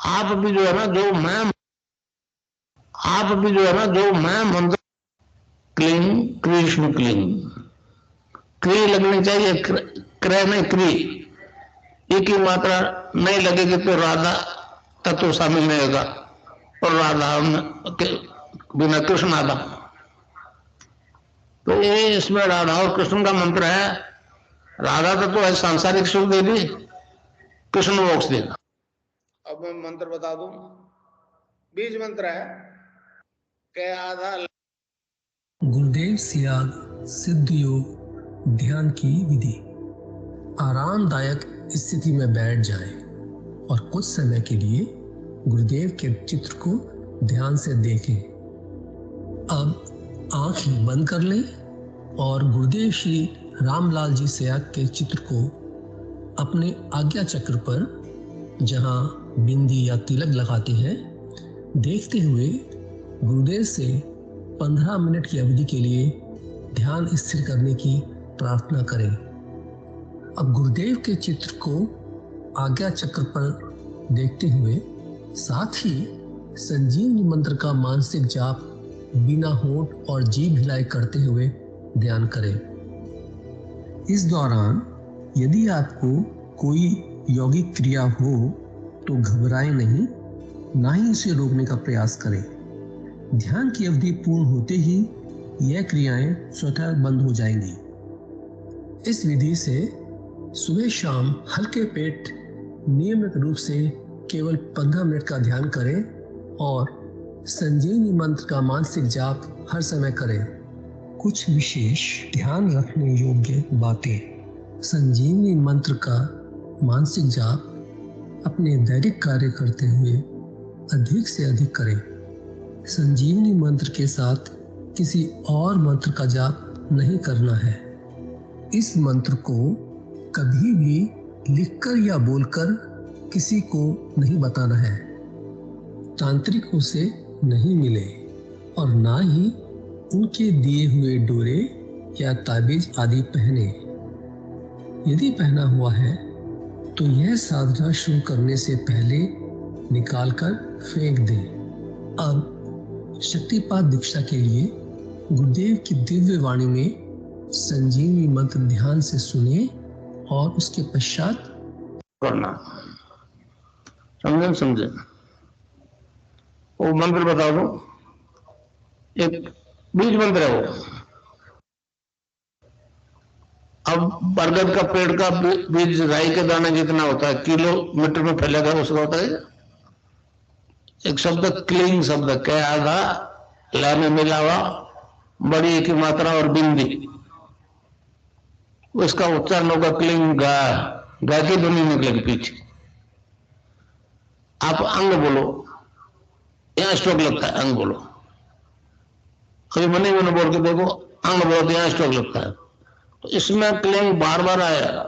आप भी जो है ना जो मैं मंत्र क्लीं कृष्ण क्लीं, क्री लगनी चाहिए, क्रय नहीं क्री, एक ही मात्रा नहीं लगेगी तो राधा तत्व शामिल नहीं होगा, और राधा के बिना कृष्ण आधा। तो ये इसमें राधा और कृष्ण का मंत्र है। राधा तत्व है सांसारिक सुख देगी, कृष्ण मोक्ष देगा। अब मैं मंत्र बता दूं, बीज मंत्र है के आधा। गुरुदेव सियाग सिद्ध योग ध्यान की विधि। आरामदायक स्थिति में बैठ जाएं और कुछ समय के लिए गुरुदेव के चित्र को ध्यान से देखें। अब आंख बंद कर लें और गुरुदेव श्री रामलाल जी सियाग के चित्र को अपने आज्ञा चक्र पर, जहां बिंदी या तिलक लगाते हैं, देखते हुए गुरुदेव से 15 मिनट की अवधि के लिए ध्यान स्थिर करने की प्रार्थना करें। अब गुरुदेव के चित्र को आज्ञा चक्र पर देखते हुए साथ ही संजीवनी मंत्र का मानसिक जाप बिना होंठ और जीभ हिलाए करते हुए ध्यान करें। इस दौरान यदि आपको कोई यौगिक क्रिया हो तो घबराएं नहीं, ना ही इसे रोकने का प्रयास करें। ध्यान की अवधि पूर्ण होते ही यह क्रियाएं स्वतः बंद हो जाएंगी। इस विधि से सुबह शाम हल्के पेट नियमित रूप से केवल 15 मिनट का ध्यान करें और संजीवनी मंत्र का मानसिक जाप हर समय करें। कुछ विशेष ध्यान रखने योग्य बातें। संजीवनी मंत्र का मानसिक जाप अपने दैनिक कार्य करते हुए अधिक से अधिक करें। संजीवनी मंत्र के साथ किसी और मंत्र का जाप नहीं करना है। इस मंत्र को कभी भी लिखकर या बोलकर किसी को नहीं बताना है। तांत्रिकों से नहीं मिले और ना ही उनके दिए हुए डोरे या ताबीज आदि पहने। यदि पहना हुआ है तो यह साधना शुरू करने से पहले निकालकर फेंक दें। अब शक्तिपात दीक्षा के लिए गुरुदेव की दिव्य वाणी में संजीवनी मंत्र ध्यान से सुनिए और उसके पश्चात करना। समझे? वो मंत्र बता दो, एक बीज मंत्र है वो। अब बरगद का पेड़ का बीज राई के दाने जितना होता है, किलोमीटर में फैलेगा, उसका होता है एक शब्द क्लीन शब्द, क्या आधा ला में मिलावा, बड़ी की मात्रा और बिंदी, उसका उच्चारण होगा क्लीन गा, गा की ध्वनि निकलेगी पीछे। आप अंग बोलो, यहां स्ट्रोक लगता है, अंग बोलो। कभी मनी मैंने बोल के देखो, अंग बोलो तो यहां स्ट्रोक लगता है। तो इसमें क्लिंग बार बार आएगा।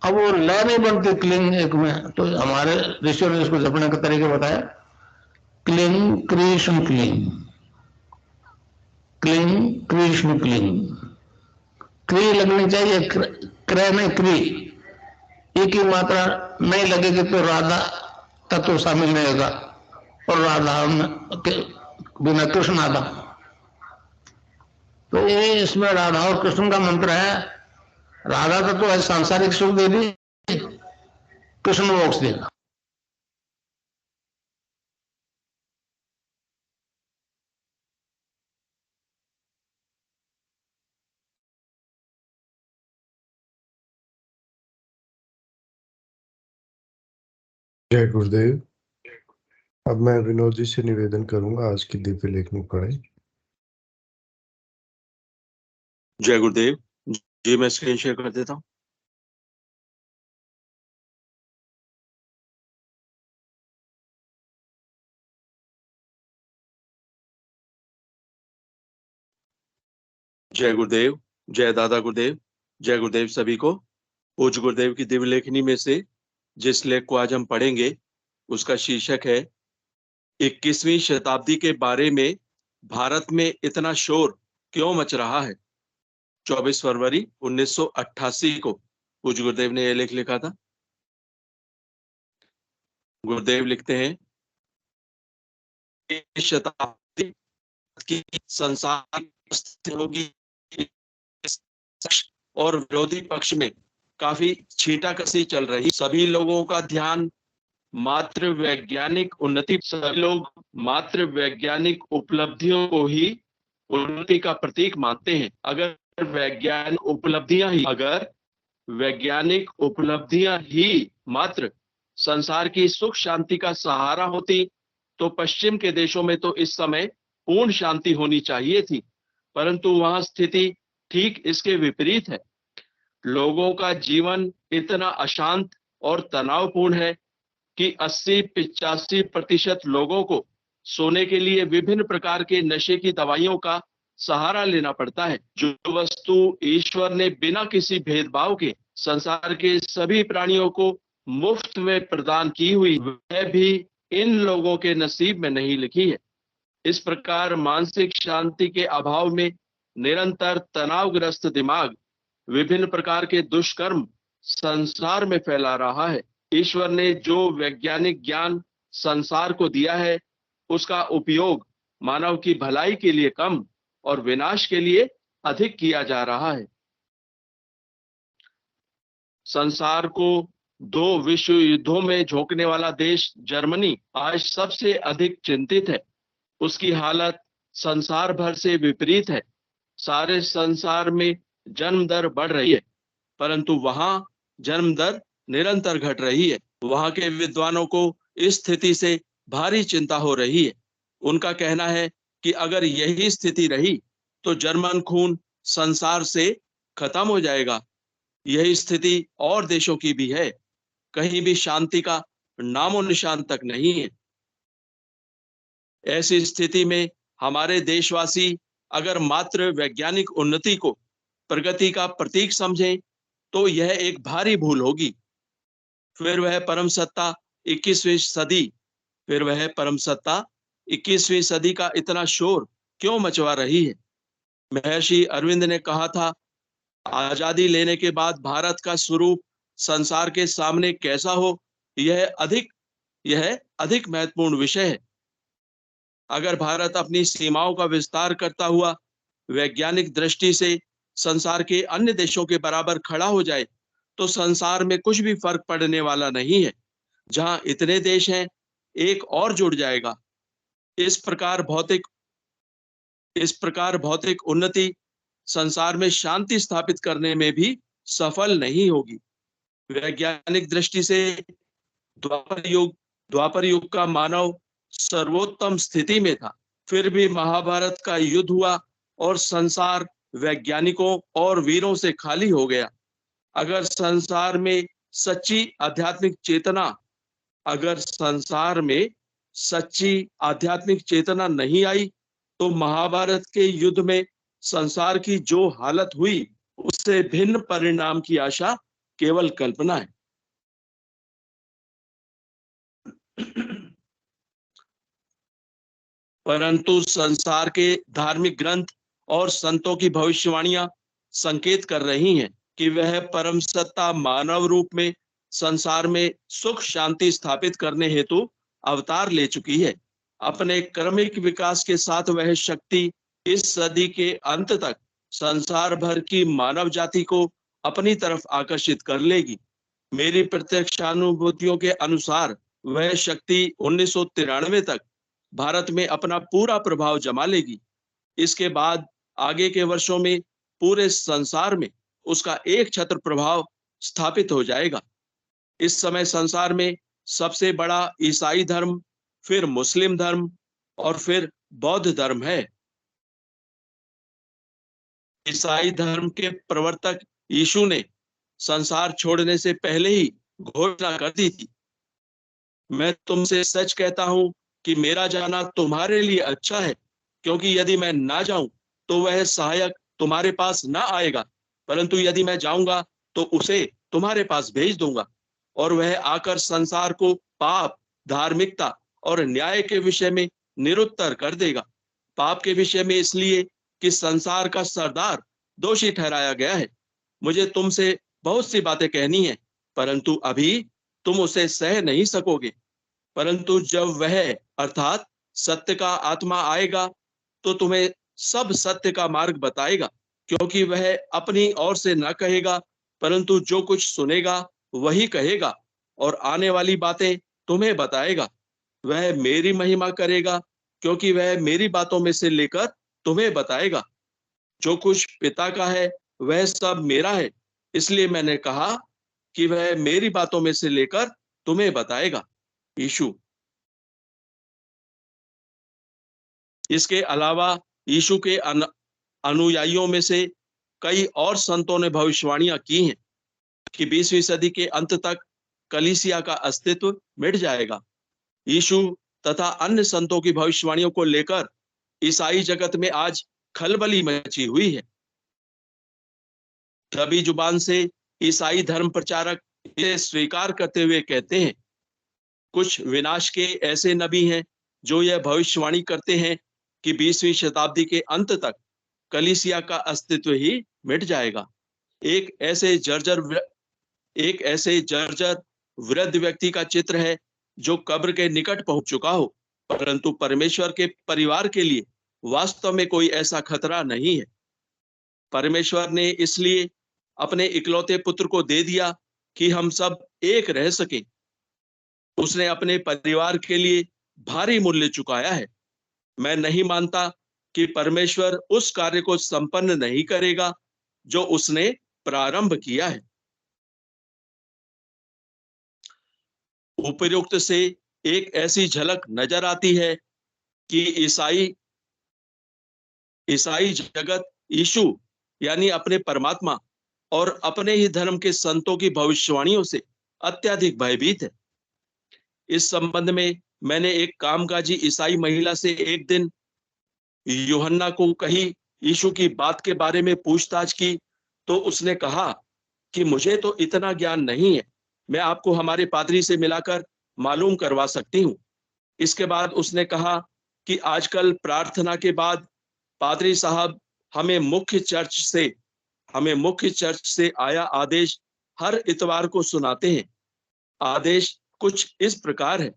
अब वो लय नहीं बनती क्लिंग एक में, तो हमारे ऋषियों ने इसको जपने का तरीके बताया, cling Krishna cling, cling Krishna cling, क्री लगनी चाहिए, क्रय नहीं क्री, एक ही मात्रा नहीं लगेगी तो राधा तत्व शामिल नहीं होगा, और राधा के बिना कृष्ण आधा। तो ये इसमें राधा और कृष्ण का मंत्र है। राधा तत्व है सांसारिक सुख देगी, कृष्ण मोक्ष देगा। जय गुरुदेव। अब मैं विनोद जी से निवेदन करूंगा आज की दिव्य लेखनी पढ़े। जय गुरुदेव जी, मैं स्क्रीन शेयर कर देता हूँ। जय गुरुदेव, जय दादा गुरुदेव, जय गुरुदेव सभी को। पूज्य गुरुदेव की दिव्य लेखनी में से जिस लेख को आज हम पढ़ेंगे उसका शीर्षक है 21वीं शताब्दी के बारे में भारत में इतना शोर क्यों मच रहा है। 24 फरवरी 1988 को पूज्य गुरुदेव ने यह लेख लिखा था। गुरुदेव लिखते हैं, इस शताब्दी की संसार होगी और विरोधी पक्ष में काफी छींटाकशी चल रही। सभी लोगों का ध्यान मात्र वैज्ञानिक उन्नति, सभी लोग मात्र वैज्ञानिक उपलब्धियों को ही उन्नति का प्रतीक मानते हैं। अगर वैज्ञानिक उपलब्धियां ही मात्र संसार की सुख शांति का सहारा होती तो पश्चिम के देशों में तो इस समय पूर्ण शांति होनी चाहिए थी, परंतु वहां स्थिति ठीक इसके विपरीत है। लोगों का जीवन इतना अशांत और तनावपूर्ण है कि 80-85% लोगों को सोने के लिए विभिन्न प्रकार के नशे की दवाइयों का सहारा लेना पड़ता है। जो वस्तु ईश्वर ने बिना किसी भेदभाव के संसार के सभी प्राणियों को मुफ्त में प्रदान की हुई, वह भी इन लोगों के नसीब में नहीं लिखी है। इस प्रकार मानसिक शांति के अभाव में निरंतर तनावग्रस्त दिमाग विभिन्न प्रकार के दुष्कर्म संसार में फैला रहा है। ईश्वर ने जो वैज्ञानिक ज्ञान संसार को दिया है, उसका उपयोग मानव की भलाई के लिए कम और विनाश के लिए अधिक किया जा रहा है। संसार को 2 विश्व युद्धों में झोंकने वाला देश जर्मनी आज सबसे अधिक चिंतित है। उसकी हालत संसार भर से विपरीत है। सारे संसार में जन्म दर बढ़ रही है, परंतु वहां जन्म दर निरंतर घट रही है। वहां के विद्वानों को इस स्थिति से भारी चिंता हो रही है। उनका कहना है कि अगर यही स्थिति रही तो जर्मन खून संसार से खत्म हो जाएगा। यही स्थिति और देशों की भी है। कहीं भी शांति का नामो निशान तक नहीं है। ऐसी स्थिति में हमारे देशवासी अगर मात्र वैज्ञानिक उन्नति को प्रगति का प्रतीक समझें तो यह एक भारी भूल होगी। फिर वह परम सत्ता 21वीं सदी का इतना शोर क्यों मचवा रही है? महर्षि अरविंद ने कहा था, आजादी लेने के बाद भारत का स्वरूप संसार के सामने कैसा हो, यह अधिक महत्वपूर्ण विषय है। अगर भारत अपनी सीमाओं का विस्तार करता हुआ वैज्ञानिक दृष्टि से संसार के अन्य देशों के बराबर खड़ा हो जाए तो संसार में कुछ भी फर्क पड़ने वाला नहीं है। जहां इतने देश हैं, एक और जुड़ जाएगा। इस प्रकार भौतिक उन्नति संसार में शांति स्थापित करने में भी सफल नहीं होगी। वैज्ञानिक दृष्टि से द्वापर युग का मानव सर्वोत्तम स्थिति में था। फिर भी महाभारत का युद्ध हुआ और संसार वैज्ञानिकों और वीरों से खाली हो गया। अगर संसार में सच्ची आध्यात्मिक चेतना नहीं आई तो महाभारत के युद्ध में संसार की जो हालत हुई उससे भिन्न परिणाम की आशा केवल कल्पना है। परंतु संसार के धार्मिक ग्रंथ और संतों की भविष्यवाणियां संकेत कर रही हैं कि वह परम सत्ता मानव रूप में संसार में सुख शांति स्थापित करने हेतु अवतार ले चुकी है। अपने क्रमिक विकास के साथ वह शक्ति इस सदी के अंत तक संसार भर की मानव जाति को अपनी तरफ आकर्षित कर लेगी। मेरी प्रत्यक्षानुभूतियों के अनुसार वह शक्ति 1993 तक भारत में अपना पूरा प्रभाव जमा लेगी। इसके बाद आगे के वर्षों में पूरे संसार में उसका एक छत्र प्रभाव स्थापित हो जाएगा। इस समय संसार में सबसे बड़ा ईसाई धर्म, फिर मुस्लिम धर्म और फिर बौद्ध धर्म है। ईसाई धर्म के प्रवर्तक यीशु ने संसार छोड़ने से पहले ही घोषणा कर दी थी, मैं तुमसे सच कहता हूं कि मेरा जाना तुम्हारे लिए अच्छा है, क्योंकि यदि मैं ना जाऊं तो वह सहायक तुम्हारे पास ना आएगा, परंतु यदि मैं जाऊंगा तो उसे तुम्हारे पास भेज दूंगा और वह आकर संसार को पाप, धार्मिकता और न्याय के विषय में निरुत्तर कर देगा। पाप के विषय में इसलिए कि संसार का सरदार दोषी ठहराया गया है। मुझे तुमसे बहुत सी बातें कहनी है, परंतु अभी तुम उसे सह नहीं सकोगे। परंतु जब वह अर्थात सत्य का आत्मा आएगा तो तुम्हें सब सत्य का मार्ग बताएगा, क्योंकि वह अपनी ओर से न कहेगा, परंतु जो कुछ सुनेगा वही कहेगा और आने वाली बातें तुम्हें बताएगा। वह मेरी महिमा करेगा, क्योंकि वह मेरी बातों में से लेकर तुम्हें बताएगा। जो कुछ पिता का है वह सब मेरा है, इसलिए मैंने कहा कि वह मेरी बातों में से लेकर तुम्हें बताएगा। यीशु। इसके अलावा यीशु के अनुयायियों में से कई और संतों ने भविष्यवाणियां की हैं कि 20वीं सदी के अंत तक कलीसिया का अस्तित्व मिट जाएगा। यीशु तथा अन्य संतों की भविष्यवाणियों को लेकर ईसाई जगत में आज खलबली मची हुई है। दबी जुबान से ईसाई धर्म प्रचारक इसे स्वीकार करते हुए कहते हैं, कुछ विनाश के ऐसे नबी हैं जो यह भविष्यवाणी करते हैं कि 20वीं शताब्दी के अंत तक कलीसिया का अस्तित्व ही मिट जाएगा। एक ऐसे जर्जर वृद्ध व्यक्ति का चित्र है जो कब्र के निकट पहुंच चुका हो, परंतु परमेश्वर के परिवार के लिए वास्तव में कोई ऐसा खतरा नहीं है। परमेश्वर ने इसलिए अपने इकलौते पुत्र को दे दिया कि हम सब एक रह सकें। उसने अपने परिवार के लिए भारी मूल्य चुकाया है। मैं नहीं मानता कि परमेश्वर उस कार्य को संपन्न नहीं करेगा जो उसने प्रारंभ किया है। उपर्युक्त से एक ऐसी झलक नजर आती है कि ईसाई जगत यीशु यानी अपने परमात्मा और अपने ही धर्म के संतों की भविष्यवाणियों से अत्यधिक भयभीत है। इस संबंध में मैंने एक कामकाजी ईसाई महिला से एक दिन यूहन्ना को कही यीशु की बात के बारे में पूछताछ की, तो उसने कहा कि मुझे तो इतना ज्ञान नहीं है, मैं आपको हमारे पादरी से मिलाकर मालूम करवा सकती हूँ। इसके बाद उसने कहा कि आजकल प्रार्थना के बाद पादरी साहब हमें मुख्य चर्च से आया आदेश हर इतवार को सुनाते हैं। आदेश कुछ इस प्रकार है,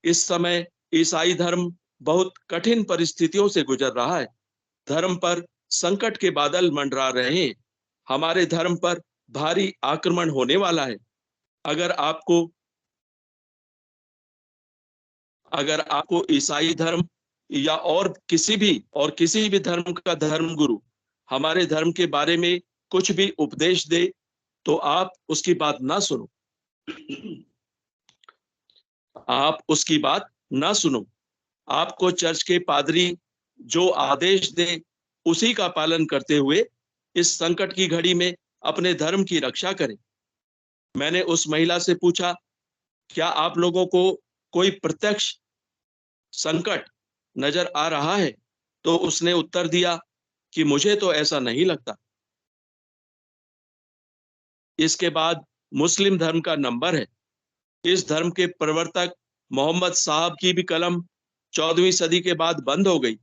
इस समय ईसाई धर्म बहुत कठिन परिस्थितियों से गुजर रहा है। धर्म पर संकट के बादल मंडरा रहे हैं। हमारे धर्म पर भारी आक्रमण होने वाला है। अगर आपको ईसाई धर्म या और किसी भी धर्म का धर्मगुरु हमारे धर्म के बारे में कुछ भी उपदेश दे तो आप उसकी बात ना सुनो। आपको चर्च के पादरी जो आदेश दे उसी का पालन करते हुए इस संकट की घड़ी में अपने धर्म की रक्षा करें। मैंने उस महिला से पूछा, क्या आप लोगों को कोई प्रत्यक्ष संकट नजर आ रहा है? तो उसने उत्तर दिया कि मुझे तो ऐसा नहीं लगता। इसके बाद मुस्लिम धर्म का नंबर है। इस धर्म के प्रवर्तक मोहम्मद साहब की भी कलम 14वीं सदी के बाद बंद हो गई।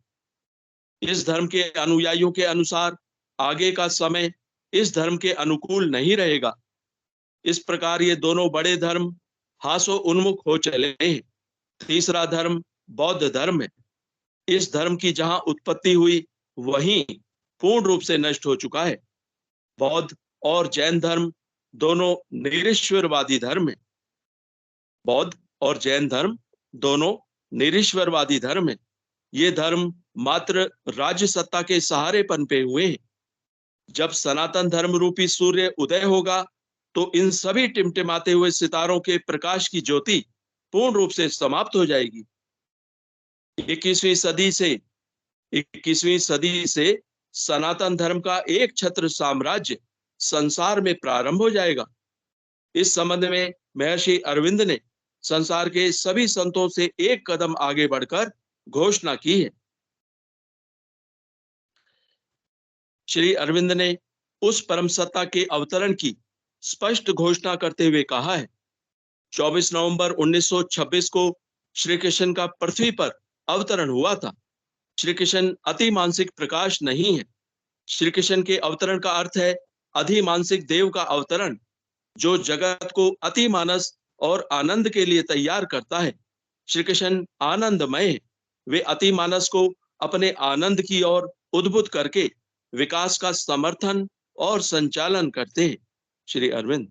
इस धर्म के अनुयायियों के अनुसार आगे का समय इस धर्म के अनुकूल नहीं रहेगा। इस प्रकार ये दोनों बड़े धर्म हासो उन्मुख हो चले हैं। तीसरा धर्म बौद्ध धर्म है। इस धर्म की जहां उत्पत्ति हुई वहीं पूर्ण रूप से नष्ट हो चुका है। बौद्ध और जैन धर्म दोनों निरीश्वरवादी धर्म है। बौद्ध और जैन धर्म दोनों निरीश्वरवादी धर्म है। ये धर्म मात्र राज्य सत्ता के सहारे पनपे हुए हैं। जब सनातन धर्म रूपी सूर्य उदय होगा तो इन सभी टिमटिमाते हुए सितारों के प्रकाश की ज्योति पूर्ण रूप से समाप्त हो जाएगी। 21वीं सदी से सनातन धर्म का एक छत्र साम्राज्य संसार में प्रारंभ हो जाएगा। इस संबंध में महर्षि अरविंद ने संसार के सभी संतों से एक कदम आगे बढ़कर घोषणा की है। श्री अरविंद ने उस परम सत्ता के अवतरण की स्पष्ट घोषणा करते हुए कहा है, 24 नवंबर 1926 को श्री कृष्ण का पृथ्वी पर अवतरण हुआ था। श्री कृष्ण अति मानसिक प्रकाश नहीं है। श्री कृष्ण के अवतरण का अर्थ है अधिमानसिक देव का अवतरण, जो जगत को अति मानस और आनंद के लिए तैयार करता है। श्री कृष्ण आनंदमय है। वे अति मानस को अपने आनंद की ओर उद्बुद्ध करके विकास का समर्थन और संचालन करते हैं। श्री अरविंद।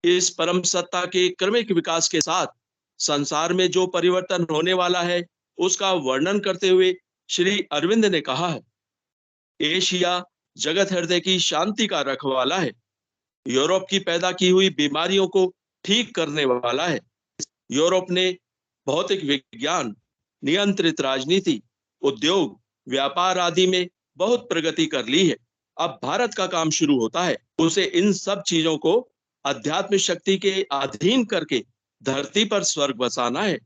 इस परम सत्ता के क्रमिक विकास के साथ संसार में जो परिवर्तन होने वाला है उसका वर्णन करते हुए श्री अरविंद ने कहा है, एशिया जगत हृदय की शांति का रखवाला है। यूरोप की पैदा की हुई बीमारियों को ठीक करने वाला है। यूरोप ने भौतिक विज्ञान, नियंत्रित राजनीति, उद्योग, व्यापार आदि में बहुत प्रगति कर ली है। अब भारत का काम शुरू होता है। उसे इन सब चीजों को आध्यात्मिक शक्ति के अधीन करके धरती पर स्वर्ग बसाना है।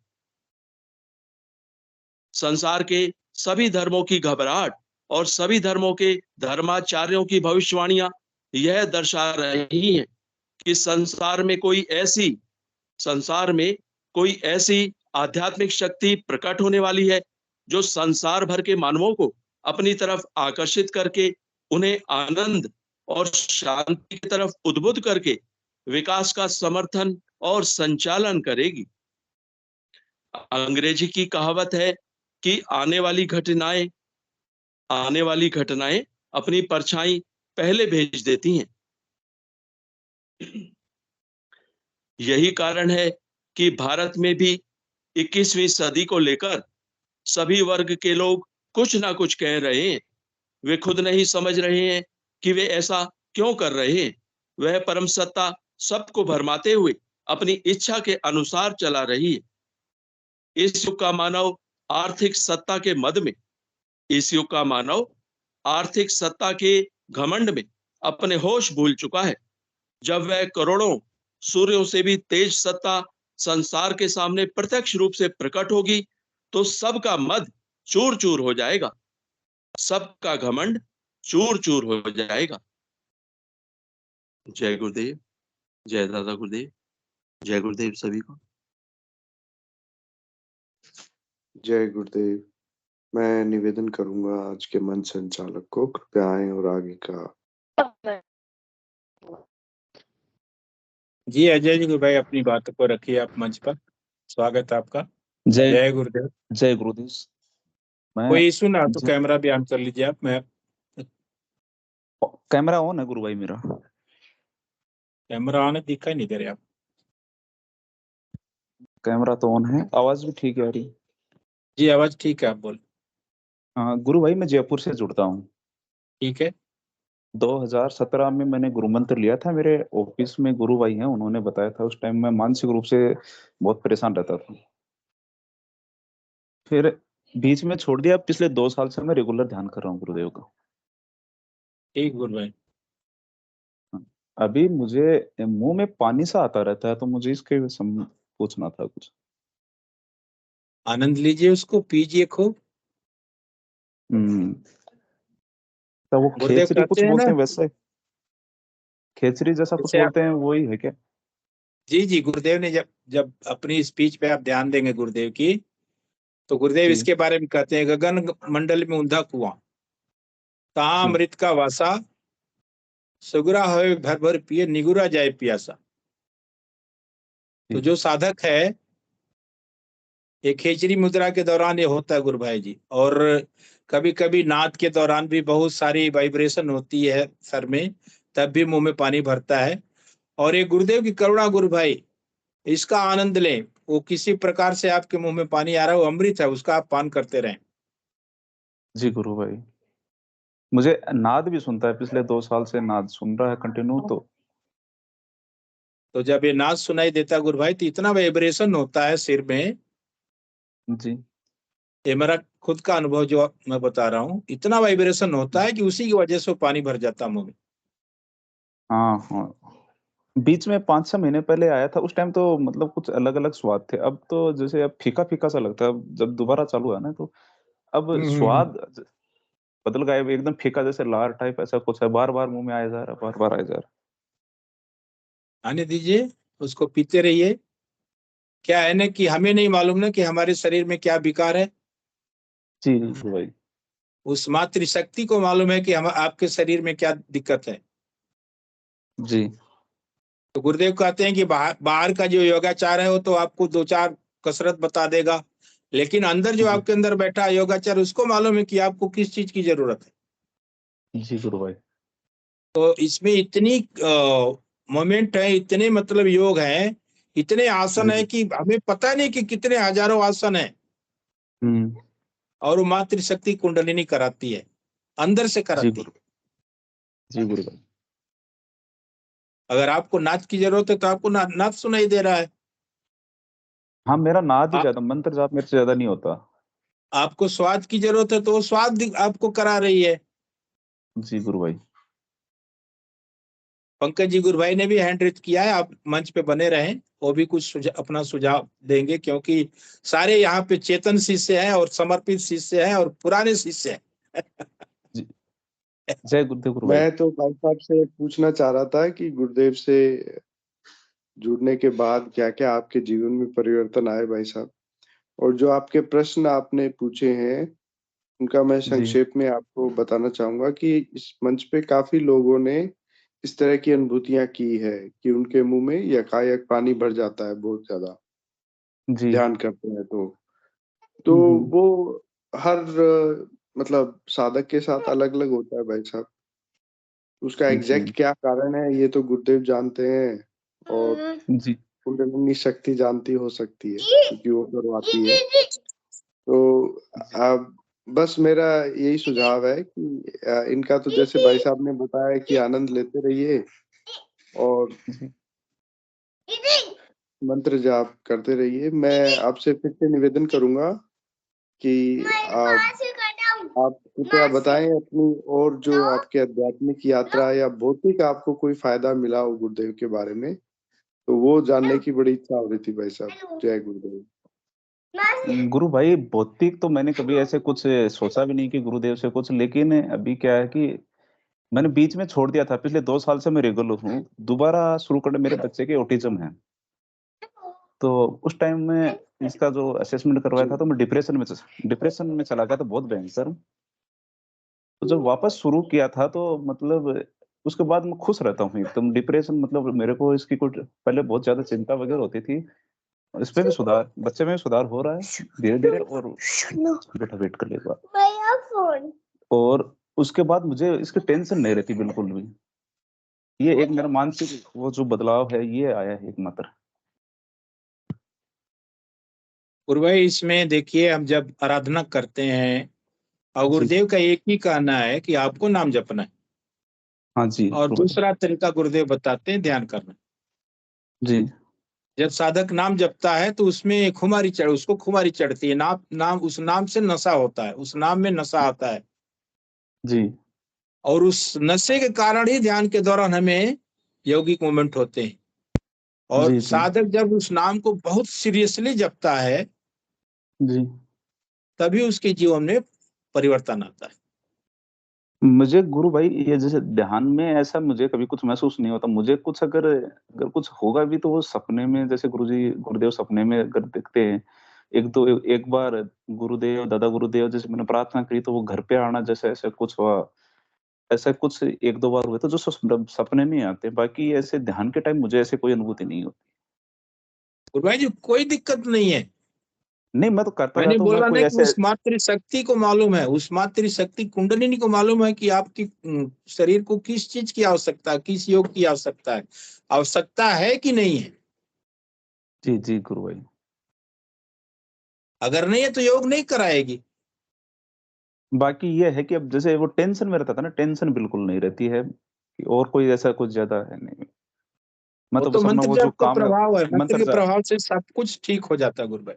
संसार के सभी धर्मों की घबराहट और सभी धर्मों के धर्माचार्यों की भविष्यवाणियां यह दर्शा रही हैं कि संसार में कोई ऐसी आध्यात्मिक शक्ति प्रकट होने वाली है जो संसार भर के मानवों को अपनी तरफ आकर्षित करके उन्हें आनंद और शांति की तरफ उद्बुद्ध करके विकास का समर्थन और संचालन करेगी। अंग्रेजी की कहावत है कि आने वाली घटनाएं अपनी परछाई पहले भेज देती हैं। यही कारण है कि भारत में भी 21वीं सदी को लेकर सभी वर्ग के लोग कुछ ना कुछ कह रहे हैं। वे खुद नहीं समझ रहे हैं कि वे ऐसा क्यों कर रहे हैं। वह परम सत्ता सबको भरमाते हुए अपनी इच्छा के अनुसार चला रही है। इस युग का मानव आर्थिक सत्ता के घमंड में अपने होश भूल चुका है। जब वह करोड़ों सूर्यों से भी तेज सत्ता संसार के सामने प्रत्यक्ष रूप से प्रकट होगी तो सबका मद चूर चूर हो जाएगा, सबका घमंड चूर चूर हो जाएगा। जय गुरुदेव, जय दादा गुरुदेव, जय गुरुदेव सभी को। जय गुरुदेव। मैं निवेदन करूंगा आज के मंच संचालक को, कृपया आए और आगे का। जी अजय जी भाई, अपनी बातों को रखिए आप मंच पर। स्वागत है आपका। जय गुरुदेव। जय गुरुदेव। कोई इशू ना तो कैमरा भी ऑन कर लीजिए आप। मैं कैमरा ऑन है गुरु भाई, मेरा कैमरा ऑन है, दिखाई नहीं दे रहे आप। कैमरा तो ऑन है, आवाज भी ठीक है आ रही। जी आवाज ठीक है, आप बोल। हाँ गुरु भाई, मैं जयपुर से जुड़ता हूँ। ठीक है। 2017 में मैंने गुरु मंत्र लिया था। मेरे ऑफिस में गुरु भाई हैं, उन्होंने बताया था। उस टाइम मैं मानसिक रूप से बहुत परेशान रहता था, फिर बीच में छोड़ दिया। पिछले 2 साल से मैं रेगुलर ध्यान कर रहा हूँ गुरुदेव का। ठीक गुरु भाई। अभी मुझे मुंह में पानी सा आता रहता है, तो मुझे इसके पूछना था कुछ। आनंद लीजिए, उसको पीजिए खूब। तो वो गुरुदेव खेचरी कुछ कहते हैं बोलते ना, हैं वैसे, खेचरी जैसा कुछ जैसे बोलते हैं, वही है क्या? जी जी, गुरुदेव ने जब अपनी स्पीच पे आप ध्यान देंगे गुरुदेव की, तो गुरुदेव जी। इसके बारे में कहते हैं, गगन मंडल में ऊंधा कुआं, कहाँ जी। अमृत का वासा, सुगरा है भर भर पिए, निगुरा जाए प्यासा। तो जो साधक है, ये खेचरी मुद्रा के दौरान ये होता है गुरु भाई जी। और कभी कभी नाद के दौरान भी बहुत सारी वाइब्रेशन होती है सर में, तब भी मुंह में पानी भरता है। और ये गुरुदेव की करुणा गुरु भाई, इसका आनंद लें। वो किसी प्रकार से आपके मुंह में पानी आ रहा है, वो अमृत है, उसका आप पान करते रहें। जी गुरु भाई, मुझे नाद भी सुनता है, पिछले 2 साल से नाद सुन रहा है कंटिन्यू। तो जब ये नाद सुनाई देता गुरु भाई, तो इतना वाइब्रेशन होता है सिर में। जी। ये मेरा खुद का अनुभव जो मैं बता रहा हूँ, इतना वाइब्रेशन होता है कि उसी की वजह से पानी भर जाता मुंह में। हाँ हाँ, बीच में 5-6 महीने पहले आया था। उस टाइम तो मतलब कुछ अलग अलग स्वाद थे। अब तो जैसे अब फीका फीका सा लगता है। अब जब दोबारा चालू है ना, तो अब स्वाद बदल गया। अब एकदम फीका, जैसे लार टाइप ऐसा कुछ है। बार बार मुंह में आया जा रहा है, बार बार आया जा रहा आने दीजिए, उसको पीते रहिए। क्या है ना कि हमें नहीं मालूम ना कि हमारे शरीर में क्या विकार है। है। जी भाई। उस मातृशक्ति को मालूम है कि हम आपके शरीर में क्या दिक्कत है। जी। तो गुरुदेव कहते हैं कि बाहर का जो योगाचार है वो तो आपको 2-4 कसरत बता देगा, लेकिन अंदर जो जी आपके अंदर बैठा है योगाचार, उसको मालूम है कि आपको किस चीज की जरूरत है। जी गुरु भाई। तो इसमें इतनी मोमेंट है, इतने मतलब योग है, इतने आसन है जी। कि हमें पता नहीं कि कितने हजारों आसन है, और वो मातृशक्ति कुंडलिनी कराती है, अंदर से जी कराती है। गुरु। जी गुरु भाई। अगर आपको नाच की जरूरत है तो आपको नाच सुनाई दे रहा है। हाँ, मेरा नाद ही आ, ज्यादा, मंत्र जाप मेरे से ज्यादा नहीं होता। आपको स्वाद की जरूरत है तो वो स्वाद आपको करा रही है। जी गुरु भाई। पंकज जी गुरु भाई ने भी हैंड रेज किया है, आप मंच पे बने रहें, वो भी कुछ अपना सुझाव देंगे, क्योंकि सारे यहाँ पे चेतन शिष्य हैं और समर्पित शिष्य हैं और पुराने शिष्य हैं। जी, जय गुरुदेव गुरु भाई। मैं तो भाई साहब से पूछना चाह रहा था कि गुरुदेव से जुड़ने के बाद क्या-क्या आपके जीवन में परिवर्तन आए भाई साहब? और जो आपके प्रश्न आपने पूछे हैं, उनका मैं जी संक्षेप में आपको बताना चाहूँगा कि इस मंच पे काफ़ी लोगों ने इस तरह की अनुभूतियाँ की है कि उनके मुँह में यकायक पानी भर जाता है बहुत ज़्यादा, जी। ध्यान करते हैं तो। तो वो हर मतलब साधक के साथ अलग-अलग होता है भाई साहब। उसका जी एग्ज़ैक्ट क्या कारण है ये तो गुरुदेव जानते हैं और जी कुंडलिनी शक्ति जानती हो सकती है क्योंकि वो करवाती है। तो जी बस मेरा यही सुझाव है कि इनका तो जैसे भाई साहब ने बताया कि आनंद लेते रहिए और जी मंत्र जाप करते रहिए। मैं आपसे फिर से निवेदन करूँगा कि आप कृपया बताएँ अपनी और जो आपकी आध्यात्मिक यात्रा या भौतिक आपको कोई फ़ायदा मिला हो गुरुदेव के बारे में, तो वो जानने की बड़ी इच्छा हो रही थी भाई साहब। जय गुरुदेव। गुरु भाई, भौतिक तो मैंने कभी ऐसे कुछ सोचा भी नहीं कि गुरुदेव से कुछ, लेकिन अभी क्या है कि मैंने बीच में छोड़ दिया था। पिछले 2 साल से मैं रेगुलर हूँ। दोबारा शुरू करने, मेरे बच्चे के ऑटिज़्म है। तो उस टाइम में इसका जो असेसमेंट करवाया जी। था तो मैं डिप्रेशन में चला गया था बहुत भयंकर। तो जब वापस शुरू किया था तो मतलब उसके बाद मैं खुश रहता हूँ एकदम। डिप्रेशन मतलब मेरे को इसकी कुछ पहले बहुत ज़्यादा चिंता वगैरह होती थी। इसमें भी सुधार, बच्चे में भी सुधार हो रहा है धीरे-धीरे। और बेटा वेट कर ले एक बार। और उसके बाद मुझे इसकी टेंशन नहीं रहती बिल्कुल भी। ये एक मेरा मानसिक वो जो बदलाव है ये आया है एकमात्र। गुरु भाई इसमें देखिए, हम जब आराधना करते हैं और जी। गुरुदेव का एक ही कहना है कि आपको नाम जपना है, हाँ जी, और गुरु भाई। दूसरा तरीका गुरुदेव बताते हैं ध्यान करना। जी, जब साधक नाम जपता है तो उसमें उसको खुमारी चढ़ती है, उस नाम से नशा होता है, उस नाम में नशा आता है, जी, और उस नशे के कारण ही ध्यान के दौरान हमें यौगिक मोमेंट होते हैं। और जी, जी, साधक जब उस नाम को बहुत सीरियसली जपता है, जी। तभी उसके जीवन में परिवर्तन आता है। मुझे गुरु भाई ये जैसे ध्यान में ऐसा मुझे कभी कुछ महसूस नहीं होता। मुझे कुछ अगर अगर कुछ होगा भी तो वो सपने में, जैसे गुरुदेव सपने में अगर दिखते हैं, एक बार गुरुदेव, दादा गुरुदेव जैसे मैंने प्रार्थना करी तो वो घर पे आना जैसे ऐसा कुछ हुआ। ऐसा कुछ 1-2 बार हुए तो जो सपने में आते हैं। बाकी ऐसे ध्यान के टाइम मुझे ऐसे कोई अनुभूति नहीं होती। गुरु भाई जी कोई दिक्कत नहीं है। नहीं, मैं तो करता मैंने रहता हूँ, मैं बोला कोई ना कि ऐसे। उस मातृशक्ति को मालूम है, उस मातृशक्ति कुंडलिनी को मालूम है कि आपकी शरीर को किस चीज की आवश्यकता है, किस योग की आवश्यकता है कि नहीं है। जी, जी, गुरु भाई। अगर नहीं है तो योग नहीं कराएगी। बाकी ये है कि अब जैसे वो टेंशन में रहता था ना, टेंशन बिल्कुल नहीं रहती है कि और कोई ऐसा कुछ ज़्यादा है नहीं। मैं वो तो तो बस अपना मंत्र वो जो जप का काम है, प्रभाव है, मंत्र मंत्र के जा प्रभाव से सब कुछ ठीक हो जाता है गुरु भाई।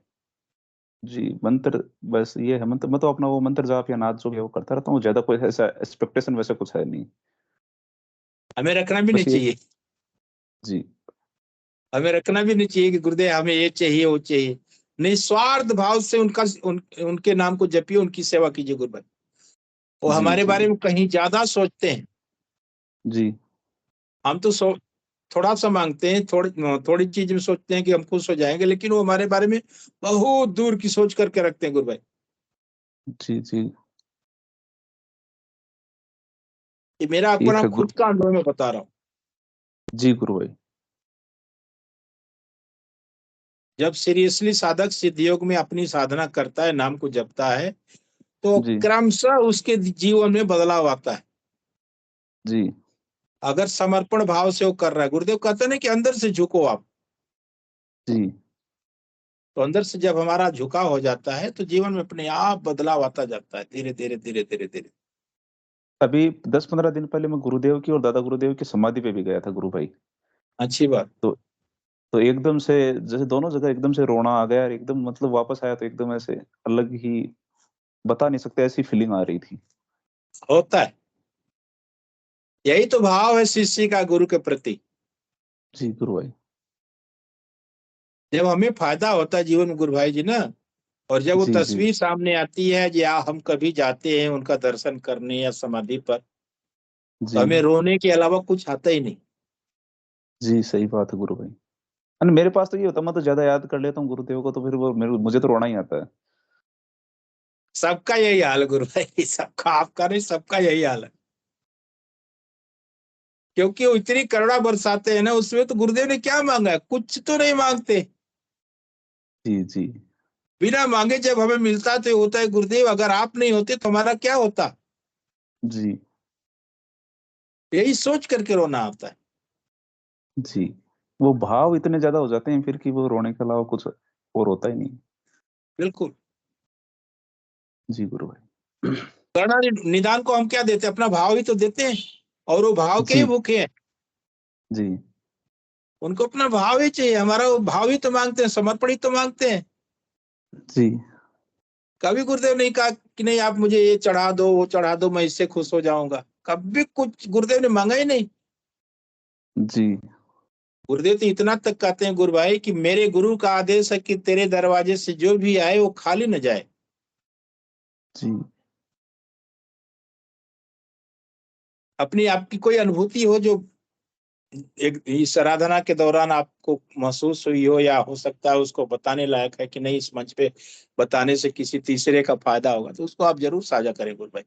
जी, मंत्र बस ये है। मंत्र मैं तो अपना वो मंत्र जाप या नाद जो भी है वो करता रहता हूँ। ज़्यादा कोई ऐसा एक्सपेक्टेशन वैसा कुछ है नहीं। हमें रखना भी नहीं बस ये चाहिए। जी, हमें रखना भी नहीं चाहिए कि गुरुदेव हमें ये चाहिए वो चाहिए। निस्वार्थ भाव से उनके नाम को जपिए, उनकी सेवा कीजिए गुरु भाई। वो जी, हमारे बारे जी, में कहीं ज्यादा सोचते हैं। जी, हम तो थोड़ा सा मांगते हैं, थोड़ी चीज में सोचते हैं कि हम खुश हो जाएंगे, लेकिन वो हमारे बारे में बहुत दूर की सोच करके रखते हैं गुरु भाई। जी, जी। ये मेरा ठीक अपना है खुद गुरु। का अनुभव मैं बता रहा हूँ। जी, गुरु भाई। जब सीरियसली साधक सिद्ध योग में अपनी साधना करता है, नाम को जपता है, तो जी क्रमशः उसके जीवन में बदलाव आता है। जी अगर समर्पण भाव से वो कर रहा है, गुरुदेव कहते हैं ना कि अंदर से झुको आप। जी। तो अंदर से जब हमारा झुकाव हो जाता है तो जीवन में अपने आप बदलाव आता जाता है, धीरे धीरे धीरे धीरे धीरे। अभी 10-15 दिन पहले मैं गुरुदेव की और दादा गुरुदेव की समाधि पे भी गया था गुरु भाई। अच्छी बात। तो एकदम से जैसे दोनों जगह एकदम से रोना आ गया और एकदम मतलब वापस आया तो एकदम ऐसे अलग ही, बता नहीं सकते, ऐसी फीलिंग आ रही थी। होता है, यही तो भाव है शिष्य का गुरु के प्रति। जी गुरु भाई। जब हमें फायदा होता है जीवन में गुरु भाई जी ना, और जब वो जी जी तस्वीर सामने आती है या हम कभी जाते हैं उनका दर्शन करने या समाधि पर, तो जी हमें रोने के अलावा कुछ आता ही नहीं। जी, सही बात है गुरु भाई। और मेरे पास तो ये होता है, मैं तो ज्यादा याद कर लेता हूँ गुरुदेव को, तो फिर वो मुझे तो रोना ही आता है। सबका यही हाल है गुरु भाई, सबका, आपका नहीं, सबका यही हाल है। क्योंकि वो इतनी करुणा बरसाते हैं ना, उसमें तो गुरुदेव ने क्या मांगा है, कुछ तो नहीं मांगते। जी जी बिना मांगे जब हमें मिलता तो होता है गुरुदेव, अगर आप नहीं होते तो हमारा क्या होता। जी यही सोच करके रोना आता है। जी। वो भाव इतने ज्यादा हो जाते हैं फिर कि वो रोने के अलावा कुछ और होता ही नहीं। बिल्कुल। जी गुरु भाई। करुणा निदान को हम क्या देते हैं, अपना भाव ही तो देते हैं, और वो भाव के ही जी भूखे हैं। जी उनको अपना भाव ही चाहिए, हमारा वो भाव ही तो मांगते हैं, समर्पण ही तो मांगते हैं। जी कभी गुरुदेव नहीं कहा कि नहीं आप मुझे ये चढ़ा दो, वो चढ़ा दो, मैं इससे खुश हो जाऊंगा। कभी कुछ गुरुदेव ने मांगा ही नहीं। जी गुरुदेव तो इतना तक कहते हैं गुरु भाई कि मेरे गुरु का आदेश है कि तेरे दरवाजे से जो भी आए वो खाली न जाए। जी अपनी आपकी कोई अनुभूति हो जो एक इस आराधना के दौरान आपको महसूस हुई हो, या हो सकता है उसको बताने लायक है कि नहीं, इस मंच पे बताने से किसी तीसरे का फायदा होगा, तो उसको आप जरूर साझा करें गुरु भाई।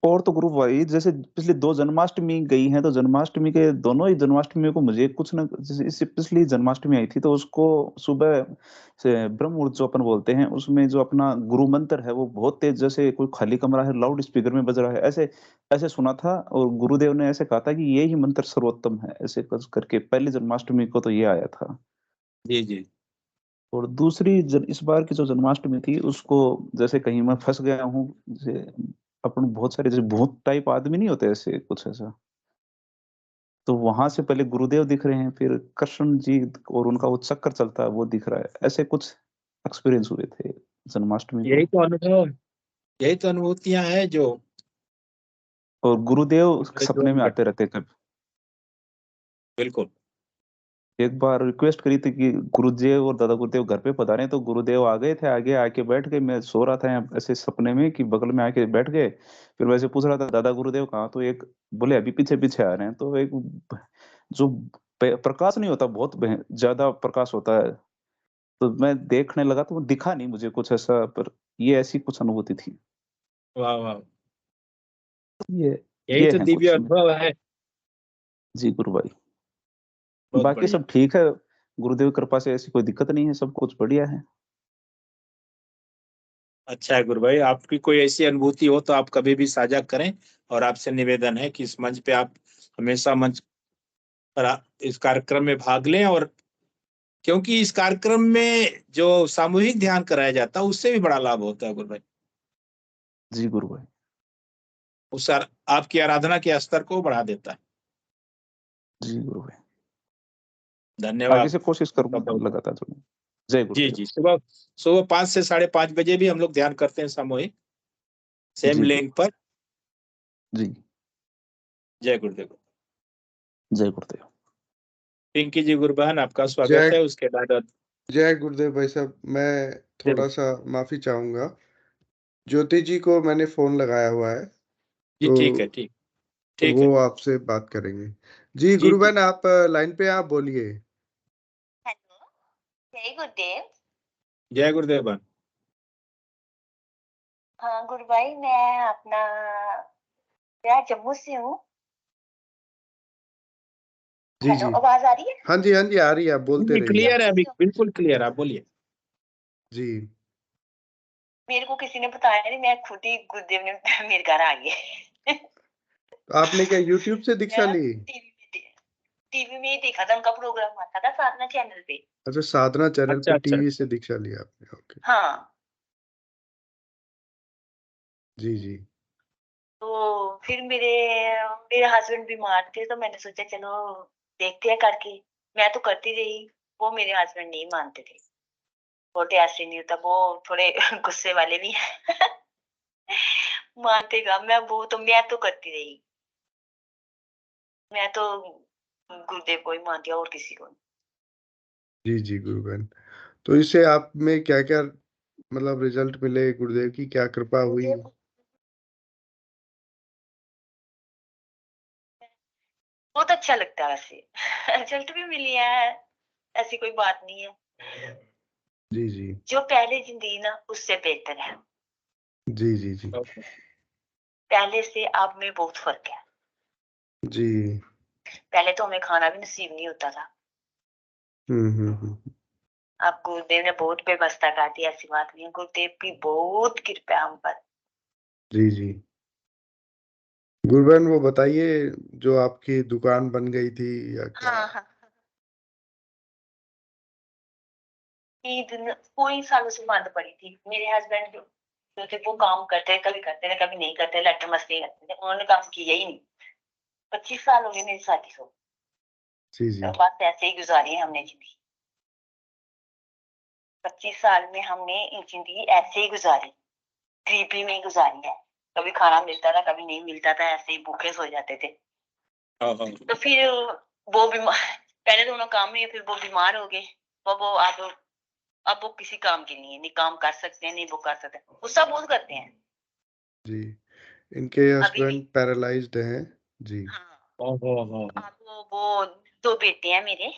और तो गुरु भाई जैसे पिछली 2 जन्माष्टमी गई हैं, तो जन्माष्टमी के दोनों ही जन्माष्टमी को मुझे कुछ न, जैसे इससे पिछली जन्माष्टमी आई थी तो उसको सुबह से ब्रह्म मुहूर्त जो अपन बोलते हैं उसमें जो अपना गुरु मंत्र है वो बहुत तेज, जैसे कोई खाली कमरा है लाउड स्पीकर में बज रहा है, ऐसे ऐसे सुना था। और गुरुदेव ने ऐसे कहा था कि ये ही मंत्र सर्वोत्तम है, ऐसे करके पहली जन्माष्टमी को तो ये आया था। जी जी। और दूसरी इस बार की जो जन्माष्टमी थी उसको, जैसे कहीं मैं फंस गया हूँ, जैसे अपन बहुत सारे जैसे भूत टाइप आदमी नहीं होते ऐसे कुछ ऐसा, तो वहां से पहले गुरुदेव दिख रहे हैं, फिर कृष्ण जी और उनका वो चक्कर चलता है वो दिख रहा है, ऐसे कुछ एक्सपीरियंस हुए थे जन्माष्टमी को। यही तो अनुभव, यही तो अनुभूतियां हैं जो और गुरुदेव हमारे सपने जीवन में में आते घटती। रहते हैं कभी। बिल्कुल। एक बार रिक्वेस्ट करी थी कि गुरुदेव और दादा गुरुदेव घर पे पधारे, तो गुरुदेव आ गए थे, आगे आके बैठ गए, मैं सो रहा था यहाँ ऐसे सपने में कि बगल में आके बैठ गए। फिर वैसे पूछ रहा था दादा गुरुदेव कहाँ, तो एक बोले अभी पीछे पीछे आ रहे हैं, तो एक जो प्रकाश नहीं होता, बहुत ज्यादा प्रकाश होता है, तो मैं देखने लगा तो वो दिखा नहीं मुझे कुछ ऐसा, पर ये ऐसी कुछ अनुभूति थी। वाह वाह, ये यही ये तो है दिव्य कुछ। अनुभव है। जी गुरु भाई। बहुत बाकी बढ़िया। सब ठीक है, गुरुदेव की कृपा से ऐसी कोई दिक्कत नहीं है, सब कुछ बढ़िया है। अच्छा है गुरु भाई, आपकी कोई ऐसी अनुभूति हो तो आप कभी भी साझा करें, और आपसे निवेदन है कि इस मंच पे आप हमेशा मंच पर इस कार्यक्रम में भाग लें। और क्योंकि इस कार्यक्रम में जो सामूहिक ध्यान कराया जाता है उससे भी बड़ा लाभ होता है गुरु भाई। जी गुरु भाई। आपकी आराधना के स्तर को बढ़ा देता है। जी गुरु भाई। आगे धन्यवाद। से कोशिश आपका करूंगा बहुत बहुत। लगातार जुड़ने। जय जी गुरुदेव। जी, सुबह सुबह 5 से 5:30 बजे भी हम लोग ध्यान करते हैं सामूहिक, सेम जी लिंक पर। जी। जय गुरुदेव। जय गुरुदेव। पिंकी जी गुरु बहन, आपका स्वागत जय है। उसके बाद जय गुरुदेव भाई साहब, मैं जरूर। थोड़ा-सा माफ़ी चाहूँगा। ज्योति जी को मैंने फ़ोन लगाया हुआ है, जी ठीक है, तो ठीक, ठीक है। वो आपसे बात करेंगे। जी, जी गुरु जी। बहन आप लाइन पे हैं, आप बोलिए। हेलो, जय गुरुदेव। जय गुरुदेव बहन। हाँ गुरु भाई, मैं अपना मैं जम्मू से हूँ। जी हेलो, जी आवाज आ रही है? हाँ जी, हाँ जी, आ रही है, आप बोलते रहिए। क्लियर है अभी, बिल्कुल क्लियर, आप बोलिए। जी मेरे को किसी ने बताया नहीं, मैं खुद ही गुरुदेव ने मेरे घर आ गए। आपने क्या यूट्यूब से दीक्षा मैं ली? टीवी में ही देखा था, उनका प्रोग्राम आता था साधना चैनल पे। अच्छा, साधना चैनल अच्छा पे अच्छा। टीवी से दीक्षा ली आपने, ओके। हाँ, जी जी तो फिर मेरे मेरे हस्बैंड बीमार थे, तो मैंने सोचा चलो देखते हैं करके। मैं तो करती रही, वो मेरे हस्बैंड नहीं मानते थे। बोलते ऐसे नहीं होता, वो थोड़े गुस्से वाले भी हैं। मानते का मैं तो करती रही। मैं तो गुरुदेव को ही मानती हूँ और किसी को नहीं। जी जी गुरुबहन, तो इससे आप में क्या क्या मतलब रिजल्ट मिले, गुरुदेव की क्या कृपा हुई? मुझे बहुत अच्छा लगता है वैसे। रिजल्ट भी मिली है, ऐसी कोई बात नहीं है। जी जी जो पहले जिंदगी ना उससे बेहतर है। जी जी जी पहले से अब में बहुत फर्क है। जी पहले तो हमें खाना भी नसीब नहीं होता था। हम्म। अब गुरुदेव ने बहुत व्यवस्था कर दी, ऐसी बात नहीं है। गुरुदेव की बहुत कृपा है हम पर। जी जी गुरुबहन, वो बताइए, जो आपकी दुकान बन गई थी या क्या? हाँ हाँ, कोई सालों से बंद पड़ी थी। मेरे हस्बैंड जो थे वो काम करते थे, कभी करते थे कभी नहीं करते, लट्टर मस्ती करते थे, उन्होंने काम किया ही नहीं। 25 साल हो गए मेरी शादी को। जी जी तो बस ऐसे ही गुजारी है हमने जिंदगी। 25 साल में हमने जिंदगी ऐसे ही गुजारी, गरीबी में ही गुजारी है। कभी खाना मिलता था कभी नहीं मिलता था, ऐसे ही भूखे सो जाते थे। हाँ हाँ। तो फिर वो बीमार, पहले तो उन्होंने काम नहीं, फिर वो बीमार हो गए। वो अब वो किसी काम के नहीं है, नहीं काम कर सकते हैं नहीं वो कर सकते हैं। गुस्सा बहुत करते हैं जी इनके अभी भी। हस्बैंड पैरालाइज्ड हैं। जी हाँ, ओहो। अब वो 2 बेटे हैं मेरे।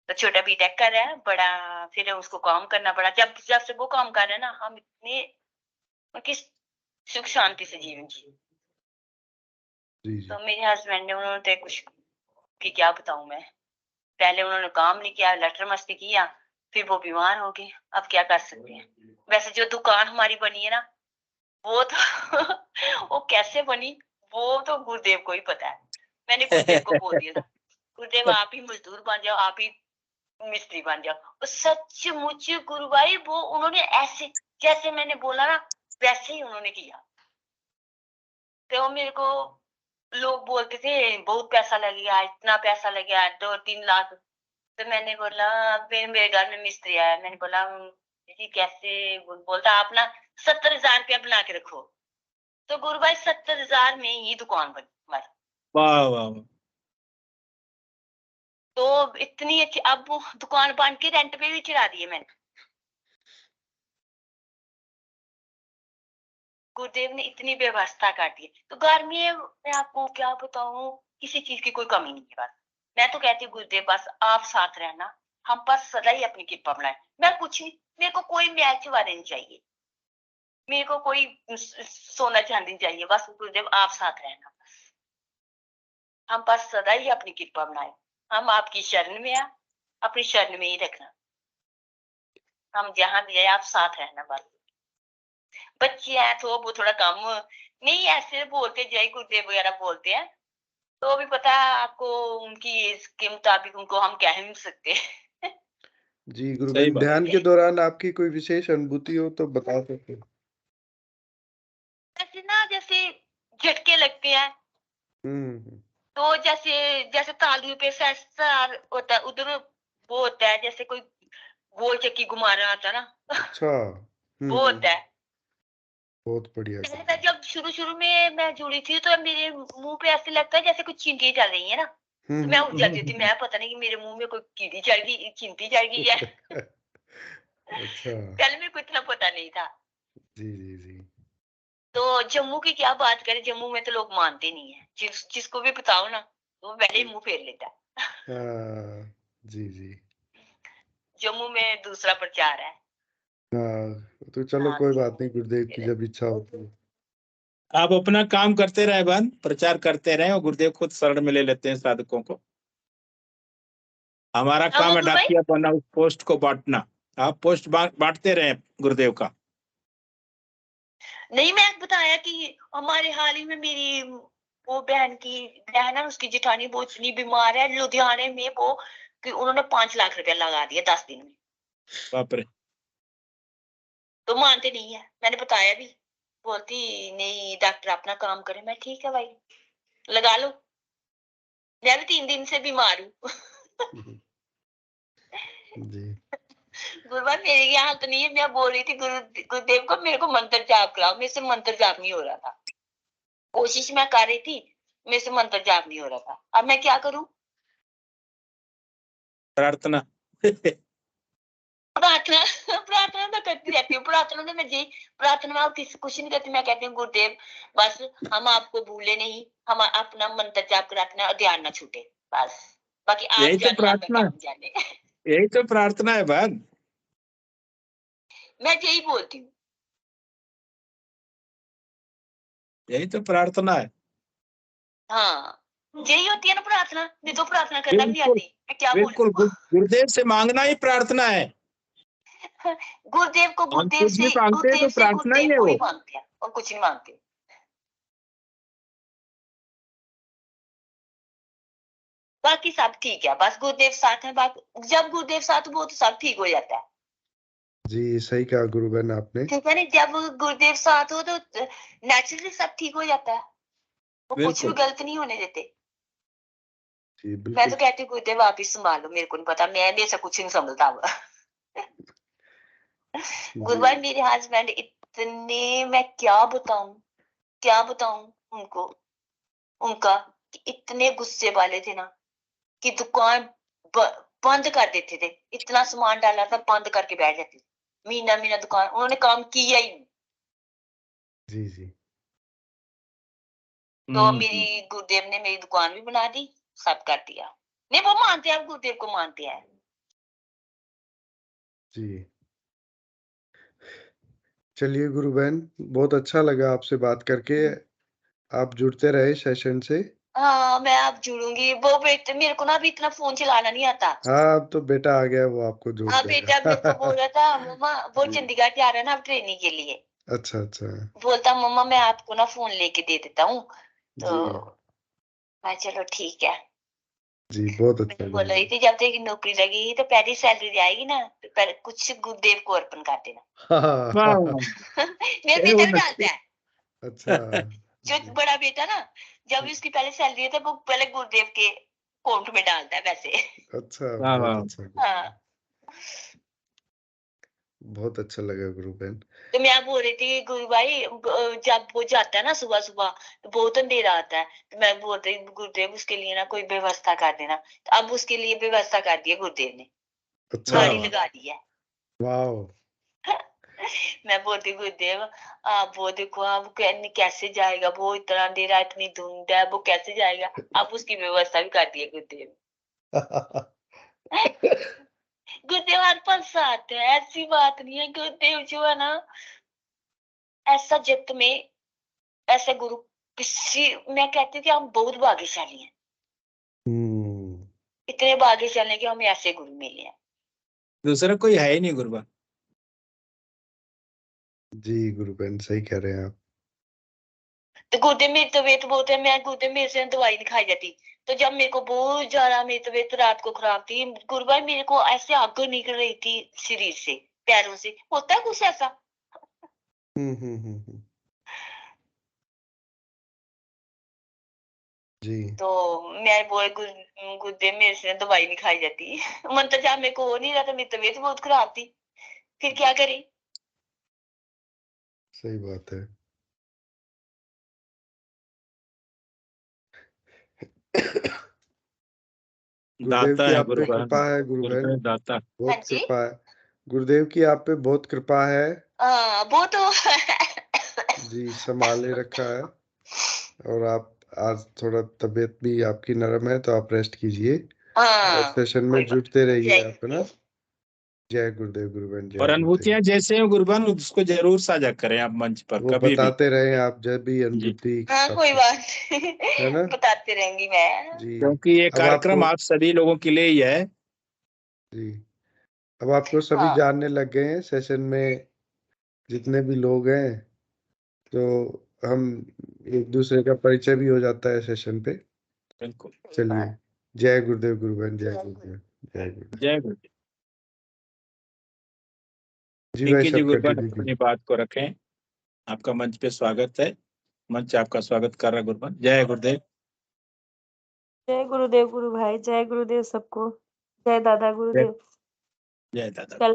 तो छोटा बीटेक कर रहा है, बड़ा फिर उसको काम करना पड़ा। जब जब से वो काम कर रहा है ना, हम इतने उनकी सुख शांति से जीवन जी। जी जी तो मेरे हस्बैंड ने, उन्होंने तो कुछ कि क्या बताऊं मैं। पहले उन्होंने काम नहीं किया, लटर मस्ती किया, फिर वो बीमार हो गए। अब क्या कर सकते हैं। वैसे जो दुकान हमारी बनी है ना, वो तो वो कैसे बनी वो तो गुरुदेव को ही पता है। मैंने गुरुदेव को बोल दिया था, गुरुदेव आप ही मजदूर बन जाओ, आप ही मिस्त्री बन जाओ। और सचमुच गुरु भाई, वो उन्होंने ऐसे जैसे मैंने बोला ना वैसे ही उन्होंने किया। तो मेरे को लोग बोलते थे बहुत पैसा लग गया, इतना पैसा लग गया, 2-3 लाख। तो मैंने बोला, फिर मेरे घर में मिस्त्री आया, मैंने बोला जी कैसे? बोलता आप ना 70,000 रुपया बना के रखो। तो गुरु भाई 70,000 में ही दुकान बनी हमारी। वाह वाह वाह। तो इतनी अच्छी, अब वो दुकान बन के रेंट पे भी चढ़ा दी है मैंने। गुरुदेव ने इतनी व्यवस्था कर दी। तो घर में मैं आपको क्या बताऊं, किसी चीज की कोई कमी नहीं है। बस मैं तो कहती हूँ गुरुदेव बस आप साथ रहना, हम बस सदा ही अपनी कृपा बनाए। मैं कुछ नहीं, मेरे को कोई मैच वाले नहीं चाहिए, मेरे को कोई सोना चांदी नहीं चाहिए। बस गुरुदेव आप साथ रहना, हम बस सदा ही अपनी कृपा बनाए। हम आपकी शरण में है, अपनी शरण में ही रखना। हम जहां भी है आप साथ रहना। बस बच्चे हैं तो वो थोड़ा कम नहीं ऐसे बोलते, जय गुरुदेव वगैरह बोलते हैं। तो भी पता है आपको, उनकी एज के मुताबिक उनको हम कह नहीं सकते। जी सही गुरुबहन, बात। ध्यान के दौरान आपकी कोई विशेष अनुभूति हो तो बता सकते हैं? ऐसे ना जैसे झटके लगते हैं। हम्म। तो जैसे जैसे तालियों पे सेंसर होता है, उधर वो होता है जैसे कोई गोल चक्की घुमा रहा होता है ना। अच्छा। वो होता है। बहुत बढ़िया। पहले मैं जब शुरू में मैं जुड़ी थी, तो मेरे मुंह पे ऐसे लगता है जैसे कुछ चींटियां चल रही है ना। तो मैं उठ जाती थी, मैं पता नहीं कि मेरे मुंह में कोई कीड़ी चढ़ गई, चींटी चढ़ गई है। अच्छा। पहले मेरे को इतना पता नहीं था। जी जी जी तो जम्मू की क्या बात करें, जम्मू में तो लोग मानते नहीं है। जिसको भी बताओ ना, वो पहले ही मुंह फेर लेता है। हाँ जी जी जम्मू में दूसरा प्रचार है। हाँ, तो चलो हाँ कोई जी। बात नहीं, गुरुदेव की जब इच्छा होती है। आप अपना काम करते रहे बहन, प्रचार करते रहे और गुरुदेव खुद शरण में ले लेते हैं साधकों को। हमारा हाँ, काम वो है गुरु भाई डाकिया बनना, उस पोस्ट को बांटना। आप पोस्ट बांटते रहे गुरुदेव का। नहीं, मैं बताया कि हमारे हाल ही में मेरी वो बहन है, उसकी जेठानी वो इतनी बीमार है लुधियाने में, वो कि उन्होंने 5 लाख रुपया लगा दिया 10 दिन में। बाप रे। तो मानते नहीं है, मैंने बताया भी, बोलती नहीं डॉक्टर अपना काम करे। मैं ठीक है भाई, लगा लो, मैं भी 3 दिन से बीमार हूँ। जी गुरुवार मेरी ये हालत नहीं है। मैं बोल रही थी गुरुदेव को मेरे को मंत्र जाप कराओ, मेरे से मंत्र जाप नहीं हो रहा था। कोशिश मैं कर रही थी, मेरे से मंत्र जाप नहीं हो रहा था। अब मैं क्या करूं? प्रार्थना। प्रार्थना प्रार्थना तो करती रहती हूँ। प्रार्थना में मैं प्रार्थना में किसी कुछ नहीं करती। मैं कहती हूँ गुरुदेव बस हम आपको भूले नहीं, हम अपना मंत्र जाप कराते ध्यान ना छूटे, बस बाकी आप यही तो जाने आप प्रार्थना है, हम जाने। यही तो प्रार्थना है बहन। मैं यही बोलती हूँ। यही तो प्रार्थना है। हाँ, यही होती है ना प्रार्थना। नहीं तो प्रार्थना करना भी नहीं बिल्कुल आती, मैं क्या बिल्कुल, बोलूं? गुरुदेव से मांगना ही प्रार्थना है। गुरुदेव को हम कुछ भी मांगते हैं तो प्रार्थना ही है गुरुदेव को ही वो। मांगते हैं और कुछ नहीं मांगते। बाकी सब ठीक है, बस गुरुदेव साथ है। जब गुरुदेव साथ हो तो सब ठीक हो जाता है। जी सही कहा गुरु बहन आपने। ठीक है ना, जब गुरुदेव साथ हो तो नेचुरली सब ठीक हो जाता है, वो कुछ भी बिल्कुल। गलत नहीं होने देते। जी मैं बिल्कुल तो कहती हूँ गुरुदेव आप ही संभालो, मेरे को नहीं पता, मैं मेरे से कुछ नहीं संभलता। गुरु भाई जी मेरे हस्बैंड इतने, मैं क्या बताऊं उनको, उनका कि इतने गुस्से वाले थे ना कि दुकान बंद कर देते थे। इतना सामान डाला था बंद करके बैठ जाते थे। महीना दुकान उन्होंने काम किया ही नहीं। जी जी तो मेरी गुरुदेव ने मेरी दुकान भी बना दी, सब कर दिया। नहीं वो मानते हैं, गुरुदेव को मानते हैं। जी चलिए गुरु बहन, बहुत अच्छा लगा आपसे बात करके। आप जुड़ते रहे सेशन से। हाँ, मैं अब जुड़ूंगी। वो बेटे मेरे को ना अभी इतना फोन चलाना नहीं आता। हाँ अब तो बेटा आ गया, वो आपको जोड़ हाँ, बेटा मेरे को बोल देगा। रहा था मम्मा, वो जी चंडीगढ़ जा रहा है ना अब ट्रेनिंग के लिए। अच्छा अच्छा बोलता मम्मा मैं आपको ना फोन लेके दे देता हूँ। तो जी मैं चलो ठीक है। जी बहुत अच्छा मैं बोल लगा। रही थी जब तक नौकरी लगेगी तो पहली सैलरी आएगी ना तो पहले कुछ गुरुदेव को अर्पण कर देना। मेरा बेटा भी डालता है। अच्छा जो जी बड़ा बेटा ना, जब भी उसकी पहले सैलरी है तो वो पहले गुरुदेव के अकाउंट में डालता है पैसे। अच्छा वाह बहुत वाह। अच्छा हाँ, बहुत अच्छा लगा गुरु बहन। तो मैं बोल रही थी गुरु भाई जब वो जाता है ना सुबह सुबह तो बहुत अंधेरा आता है। तो मैं बोल रही गुरुदेव उसके लिए ना कोई व्यवस्था कर देना। तो अब उसके लिए व्यवस्था कर दी है गुरुदेव ने, अच्छा गाड़ी लगा दी है। वाह मैं बोलती गुरुदेव आप वो देखो, आप कैसे जाएगा, वो इतना अंधेरा इतनी धुंध है, वो कैसे जाएगा? अब उसकी व्यवस्था भी कर दी है गुरुदेव। गुरुदेव हर पल साथ है, ऐसी बात नहीं है। गुरुदेव जो है ना, ऐसा जगत में ऐसे गुरु किसी, मैं कहती हूँ कि हम बहुत भाग्यशाली हैं। हम्म इतने भाग्यशाली हैं कि हमें ऐसे गुरु मिले हैं। दूसरा कोई है ही नहीं गुरुबा। जी गुरु बहन सही कह रहे हैं आप। तो गुरुदेव मेरी तबीयत बहुत है, मैं गुरुदेव मेरे से दवाई नहीं खाई जाती। तो जब मेरे को बहुत ज्यादा मेरी तबीयत रात को खराब थी, गुरु भाई मेरे को ऐसे आग निकल रही थी शरीर से, पैरों से, होता है कुछ ऐसा। हम्म जी तो मैं बोले गुरुदेव मेरे से दवाई नहीं खाई जाती। मंत्र जब मेरे को हो नहीं रहा था, मेरी तबीयत बहुत खराब थी, फिर क्या करें? सही बात है। गुरुदेव दाता की है आप पे गुरुबा। कृपा है गुरु बहन, गुरुदेव दाता। हाँ बहुत जी, कृपा है। गुरुदेव की आप पे बहुत कृपा है। हाँ वो तो। जी संभाले रखा है। और आप आज थोड़ा तबीयत भी आपकी नरम है तो आप रेस्ट कीजिए और हाँ, सेशन में कोई बात। जुड़ते रहिए जय आप, है ना। जय गुरुदेव गुरु बहन, और जय गुरुदेव। अनुभूतियां जैसे हैं गुरुबान, उसको जरूर साझा करें आप मंच पर वो कभी भी। बताते रहे आप जब भी जी, अनुभूति हाँ कोई आपको, बात है ना। बताती रहूंगी मैं। जी क्योंकि ये अब आपको कार्यक्रम आप सभी लोगों के लिए ही है। जी। अब आपको सभी हाँ जानने लग गए हैं सेशन में जितने भी लोग हैं, तो हम एक-दूसरे का परिचय भी हो जाता है सेशन पे। बिल्कुल। चलिए, जय गुरुदेव गुरुबन, जय गुरुदेव, जय गुरुदेव। जय गुरु। जी भाई पिंकी जी साहब गुरुबन कंटिन्यू अपनी कीजिए। बात को रखें। आपका मंच पे स्वागत है। मंच आपका स्वागत कर रहा है गुरुबन। जय गुरुदेव। जय गुरुदेव गुरु भाई, जय गुरुदेव सबको, जय दादा जय गुरुदेव। जय दादा। कल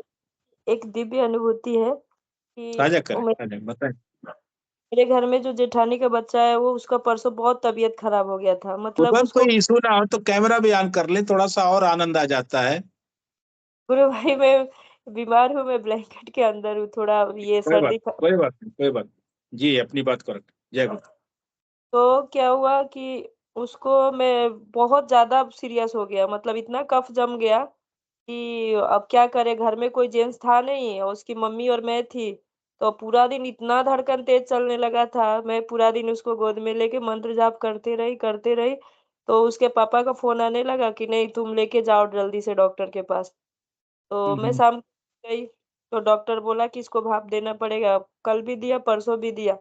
एक दिव्य अनुभूति है कि साझा वो करें, साझा बताएं। मेरे घर में जो जेठानी का बच्चा है वो उसका परसों बहुत तबीयत खराब हो गया था, मतलब गुरुबन उसको कोई इशू ना हो तो कैमरा भी ऑन कर ले, थोड़ा सा और आनंद आ जाता है। गुरु भाई मैं बीमार हूँ, मैं ब्लैंकेट के अंदर हूँ, थोड़ा ये कोई बात सर्दी कोई बात नहीं, कोई बात नहीं। जी अपनी बात को रखें। जय गुरु। तो क्या हुआ कि उसको मैं बहुत ज्यादा सीरियस हो गया, मतलब इतना कफ जम गया कि अब क्या करे, घर में कोई जेंट्स था नहीं और उसकी मम्मी और मैं थी। तो पूरा दिन इतना धड़कन तेज चलने लगा था, मैं पूरा दिन उसको गोद में लेके मंत्र जाप करते रही। तो उसके पापा का फोन आने लगा कि नहीं तुम लेके जाओ जल्दी से डॉक्टर के पास। तो मैं हम्म। शाम को गई, तो डॉक्टर बोला कि इसको भाप देना पड़ेगा। कल भी दिया, परसों भी दिया।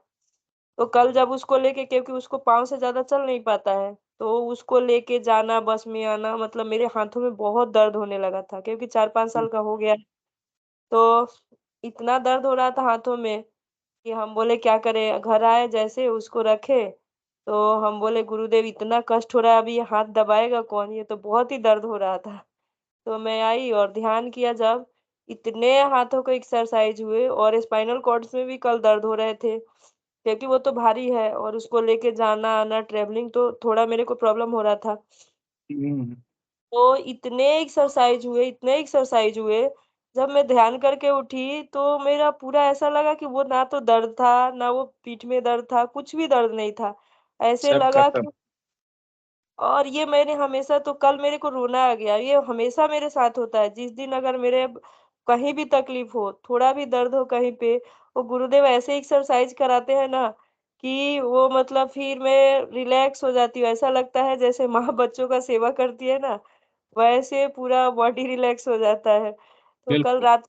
तो कल जब उसको लेके, क्योंकि उसको पाँव से ज्यादा चल नहीं पाता है, तो उसको लेके जाना, बस में आना, मतलब मेरे हाथों में बहुत दर्द होने लगा था, क्योंकि 4-5 साल का हो गया है। तो इतना दर्द हो रहा था हाथों में कि हम बोले क्या करें, घर आए जैसे उसको रखे। तो हम बोले गुरुदेव इतना कष्ट हो रहा है, अभी ये हाथ दबाएगा कौन, ये तो बहुत ही दर्द हो रहा था। तो मैं आई और ध्यान किया, जब इतने हाथों को एक्सरसाइज हुए, और स्पाइनल कॉर्ड्स में भी कल दर्द हो रहे थे, क्योंकि वो तो भारी है और उसको लेके जाना आना ट्रेवलिंग तो थोड़ा मेरे को प्रॉब्लम हो रहा था। हम्म। तो इतने एक्सरसाइज हुए, जब मैं ध्यान करके उठी तो मेरा पूरा ऐसा लगा कि वो ना तो दर्द था, ना वो पीठ में दर्द था, कुछ भी दर्द नहीं था। ऐसे सब लगा खत्म। कि, और ये मैंने हमेशा, तो कल मेरे को रोना आ गया, ये हमेशा मेरे साथ होता है, जिस दिन अगर मेरे कहीं भी तकलीफ हो, थोड़ा भी दर्द हो कहीं पे, वो गुरुदेव ऐसे एक्सरसाइज कराते हैं ना कि वो मतलब फिर मैं रिलैक्स हो जाती हूँ, ऐसा लगता है जैसे माँ बच्चों का सेवा करती है ना, वैसे पूरा बॉडी रिलैक्स हो जाता है। तो कल बिल्कुल। रात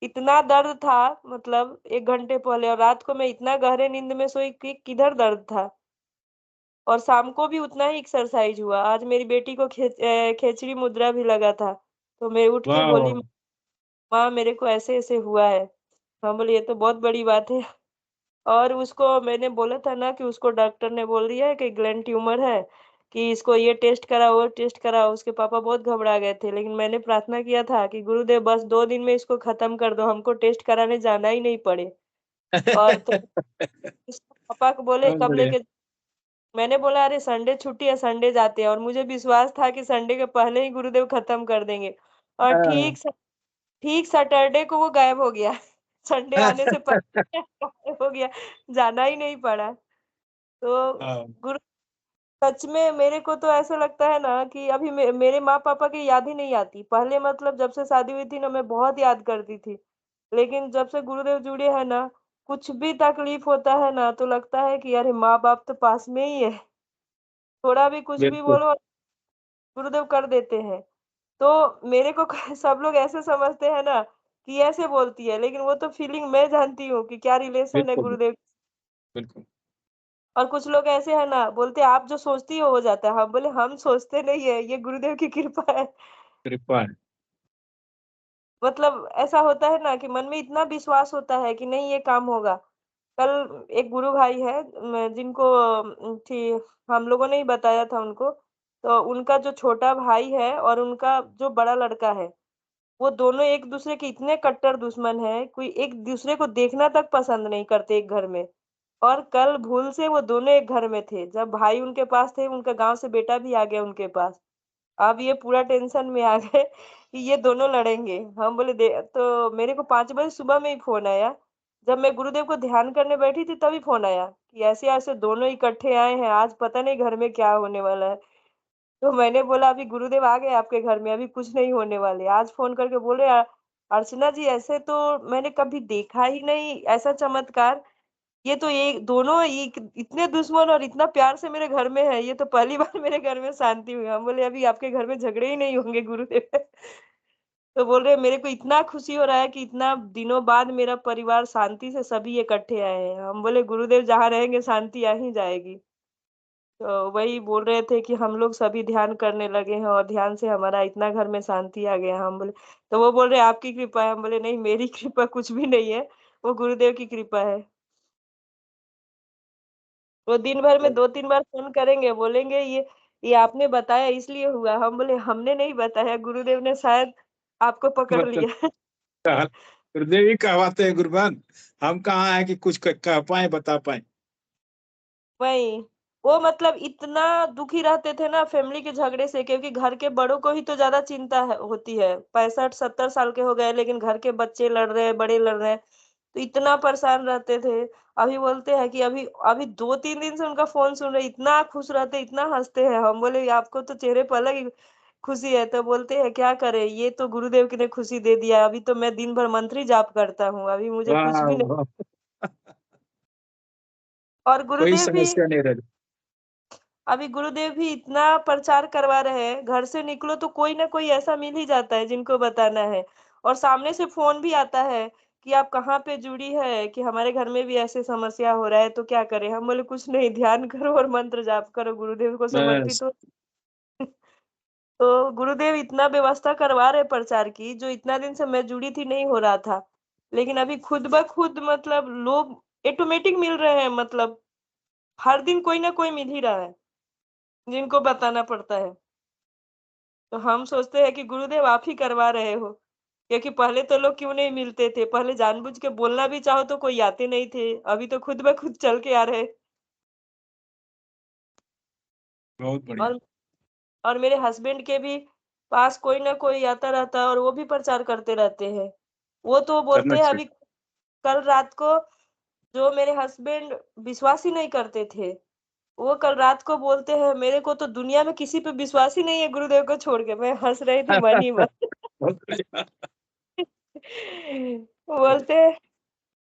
इतना दर्द था, मतलब 1 घंटे पहले, और रात को मैं इतना गहरे नींद में सोई कि किधर दर्द था। और शाम को भी उतना ही एक्सरसाइज हुआ। आज मेरी बेटी को खेचड़ी मुद्रा भी लगा था, तो मैं उठ के बोली, वाह। माँ मेरे को ऐसे ऐसे हुआ है। हम बोले ये तो बहुत बड़ी बात है। और उसको मैंने बोला था ना कि उसको डॉक्टर ने बोल दिया है कि ग्लैंड ट्यूमर है, कि इसको ये टेस्ट कराओ वो टेस्ट कराओ। उसके पापा बहुत घबरा गए थे, लेकिन मैंने प्रार्थना किया था कि गुरुदेव बस 2 दिन में इसको खत्म कर दो, हमको टेस्ट कराने जाना ही नहीं पड़े। और तो उसके पापा को बोले बहुत कब बढ़िया। लेके, मैंने बोला अरे संडे छुट्टी है, संडे जाते हैं, और मुझे विश्वास था कि संडे के पहले ही गुरुदेव खत्म कर देंगे। और हाँ। ठीक सैटरडे को वो गायब हो गया। संडे आने से पहले गायब हो गया, जाना ही नहीं पड़ा। तो हाँ, गुरु, सच में मेरे को तो ऐसा लगता है ना कि अभी मेरे माँ पापा की याद ही नहीं आती। पहले मतलब जब से शादी हुई थी ना, मैं बहुत याद करती थी, लेकिन जब से गुरुदेव जुड़े हैं ना, कुछ भी तकलीफ होता है ना तो लगता है कि अरे माँ बाप तो पास में ही है, थोड़ा भी कुछ भी बिल्कुल। बोलो गुरुदेव कर देते हैं। तो मेरे को सब लोग ऐसे समझते हैं ना कि ऐसे बोलती है, लेकिन वो तो फीलिंग मैं जानती हूँ कि क्या रिलेशन है बिल्कुल। गुरुदेव। बिल्कुल। और कुछ लोग ऐसे है ना, बोलते हैं आप जो सोचती हो जाता है, हम बोले हम सोचते नहीं है, ये गुरुदेव की कृपा है। कृपा है। मतलब ऐसा होता है ना कि मन में इतना विश्वास होता है कि नहीं ये काम होगा। कल एक गुरु भाई है, जिनको थी, हम लोगों ने ही बताया था उनको। तो उनका जो छोटा भाई है और उनका जो बड़ा लड़का है, वो दोनों एक दूसरे के इतने कट्टर दुश्मन है, कोई एक दूसरे को देखना तक पसंद नहीं करते एक घर में। और कल भूल से वो दोनों एक घर में थे, जब भाई उनके पास थे, उनका गांव से बेटा भी आ गया उनके पास। अब ये पूरा टेंशन में आ गए कि ये दोनों लड़ेंगे। हम बोले दे, तो मेरे को 5 बजे सुबह में ही फोन आया, जब मैं गुरुदेव को ध्यान करने बैठी थी तभी फोन आया कि ऐसे ऐसे दोनों इकट्ठे आए हैं, आज पता नहीं घर में क्या होने वाला है। तो मैंने बोला अभी गुरुदेव आ गए आपके घर में, अभी कुछ नहीं होने वाले। आज फोन करके बोले अर्चना जी ऐसे तो मैंने कभी देखा ही नहीं ऐसा चमत्कार, ये तो ये दोनों इतने दुश्मन और इतना प्यार से मेरे घर में है, ये तो पहली बार मेरे घर में शांति हुई। हम बोले अभी आपके घर में झगड़े ही नहीं होंगे गुरुदेव। तो बोल रहे मेरे को इतना खुशी हो रहा है कि इतना दिनों बाद मेरा परिवार शांति से सभी इकट्ठे आए हैं। हम बोले गुरुदेव जहाँ रहेंगे शांति आ ही जाएगी। तो वही बोल रहे थे कि हम लोग सभी ध्यान करने लगे हैं और ध्यान से हमारा इतना घर में शांति आ गया। हम बोले, तो वो बोल रहे आपकी कृपा है। हम बोले नहीं, मेरी कृपा कुछ भी नहीं है, वो गुरुदेव की कृपा है। वो दिन भर में 2-3 बार फोन करेंगे, बोलेंगे ये आपने बताया इसलिए हुआ। हम बोले हमने नहीं बताया, गुरुदेव ने शायद आपको पकड़ मतलब लिया। गुरुदेव ही कहवाते हैं गुरुबान, हम कहाँ है कि कुछ कह पाए बता पाए। वही वो मतलब इतना दुखी रहते थे ना फैमिली के झगड़े से, क्योंकि घर के बड़ों को ही तो ज्यादा चिंता होती है। 65-70 साल के हो गए लेकिन घर के बच्चे लड़ रहे हैं, बड़े लड़ रहे हैं, तो इतना परेशान रहते थे। अभी बोलते हैं कि अभी अभी 2-3 दिन से उनका फोन सुन रहे, इतना खुश रहते, इतना हंसते हैं। हम बोले आपको तो चेहरे पर अलग ही खुशी है। तो बोलते हैं क्या करें, ये तो गुरुदेव ने खुशी दे दिया। अभी तो मैं दिन भर मंत्र ही जाप करता हूँ, अभी मुझे कुछ वाह भी नहीं। वाह, और कोई गुरुदेव भी समस्या नहीं रही। अभी गुरुदेव भी इतना प्रचार करवा रहे हैं, घर से निकलो तो कोई ना कोई ऐसा मिल ही जाता है जिनको बताना है। और सामने से फोन भी आता है कि आप कहाँ पे जुड़ी है, कि हमारे घर में भी ऐसे समस्या हो रहा है, तो क्या करें। हम बोले कुछ नहीं, ध्यान करो और मंत्र जाप करो, गुरुदेव को बस समर्पित हो। तो गुरुदेव इतना व्यवस्था करवा रहे प्रचार की, जो इतना दिन से मैं जुड़ी थी नहीं हो रहा था। लेकिन अभी खुद ब खुद मतलब लोग ऑटोमेटिक मिल रहे हैं, मतलब हर दिन कोई ना कोई मिल ही रहा है जिनको बताना पड़ता है। तो हम सोचते हैं कि गुरुदेव आप ही करवा रहे हो, क्योंकि पहले तो लोग क्यों नहीं मिलते थे, पहले जानबूझ के बोलना भी चाहो तो कोई आते नहीं थे, अभी तो खुद ब खुद चल के आ रहे। बहुत बढ़िया। और और मेरे हस्बैंड के भी पास कोई ना कोई आता रहता है और वो भी प्रचार करते रहते हैं। वो तो करना बोलते हैं चाहिए। अभी कल रात को, जो मेरे हस्बैंड विश्वास ही नहीं करते थे, वो कल रात को बोलते हैं मेरे को तो दुनिया में किसी पे विश्वास ही नहीं है गुरुदेव को छोड़ के। मैं हंस रही थी मन ही मन। बहुत बढ़िया। बोलते हैं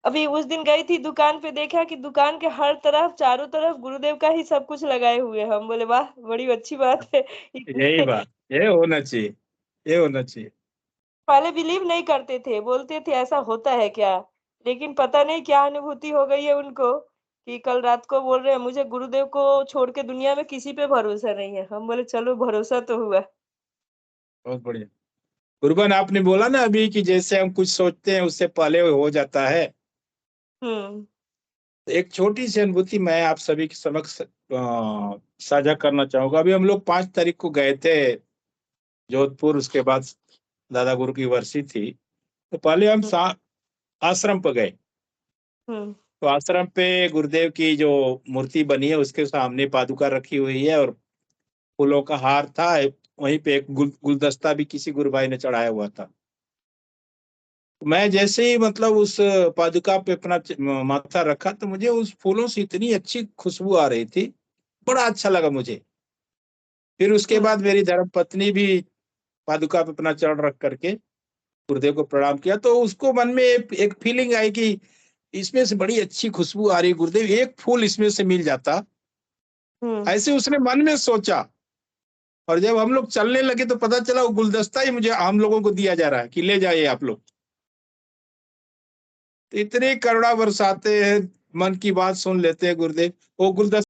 अभी उस दिन गई थी दुकान पे, देखा कि दुकान के हर तरफ चारों तरफ गुरुदेव का ही सब कुछ लगाए हुए हैं। हम बोले वाह, बड़ी अच्छी बात है। यही बात, ये होना चाहिए, ये होना चाहिए। पहले बिलीव नहीं करते थे, बोलते थे ऐसा होता है क्या, लेकिन पता नहीं क्या अनुभूति हो गई है उनको कि कल रात को बोल रहे हैं मुझे गुरुदेव को छोड़ के दुनिया में किसी पे भरोसा नहीं है। हम बोले चलो भरोसा तो हुआ। बहुत बढ़िया। कुर्बान, आपने बोला ना अभी कि जैसे हम कुछ सोचते हैं उससे पहले हो जाता है। हम्म। एक छोटी सी अनुभूति मैं आप सभी के समक्ष साझा करना चाहूंगा। अभी हम लोग 5 तारीख को गए थे जोधपुर, उसके बाद दादा गुरु की वर्षी थी, तो पहले हम आश्रम पर गए। हम्म। तो आश्रम पे गुरुदेव की जो मूर्ति बनी है उसके सामने पादुका रखी हुई है और फूलों का हार था। वहीं पे एक गुलदस्ता भी किसी गुरु भाई ने चढ़ाया हुआ था। मैं जैसे ही मतलब उस पादुका पे अपना माथा रखा तो मुझे उस फूलों से इतनी अच्छी खुशबू आ रही थी, बड़ा अच्छा लगा मुझे। फिर उसके हम्म। बाद मेरी धर्म पत्नी भी पादुका पे अपना चरण रख करके गुरुदेव को प्रणाम किया, तो उसको मन में एक फीलिंग आई कि इसमें से बड़ी अच्छी खुशबू आ रही है गुरुदेव, एक फूल इसमें से मिल जाता। हम्म। ऐसे उसने मन में सोचा। और जब हम लोग चलने लगे तो पता चला वो गुलदस्ता ही मुझे हम लोगों को दिया जा रहा है कि ले जाइए आप लोग। तो इतने करुणा बरसाते हैं, मन की बात सुन लेते हैं गुरुदेव। वो गुलदस्ता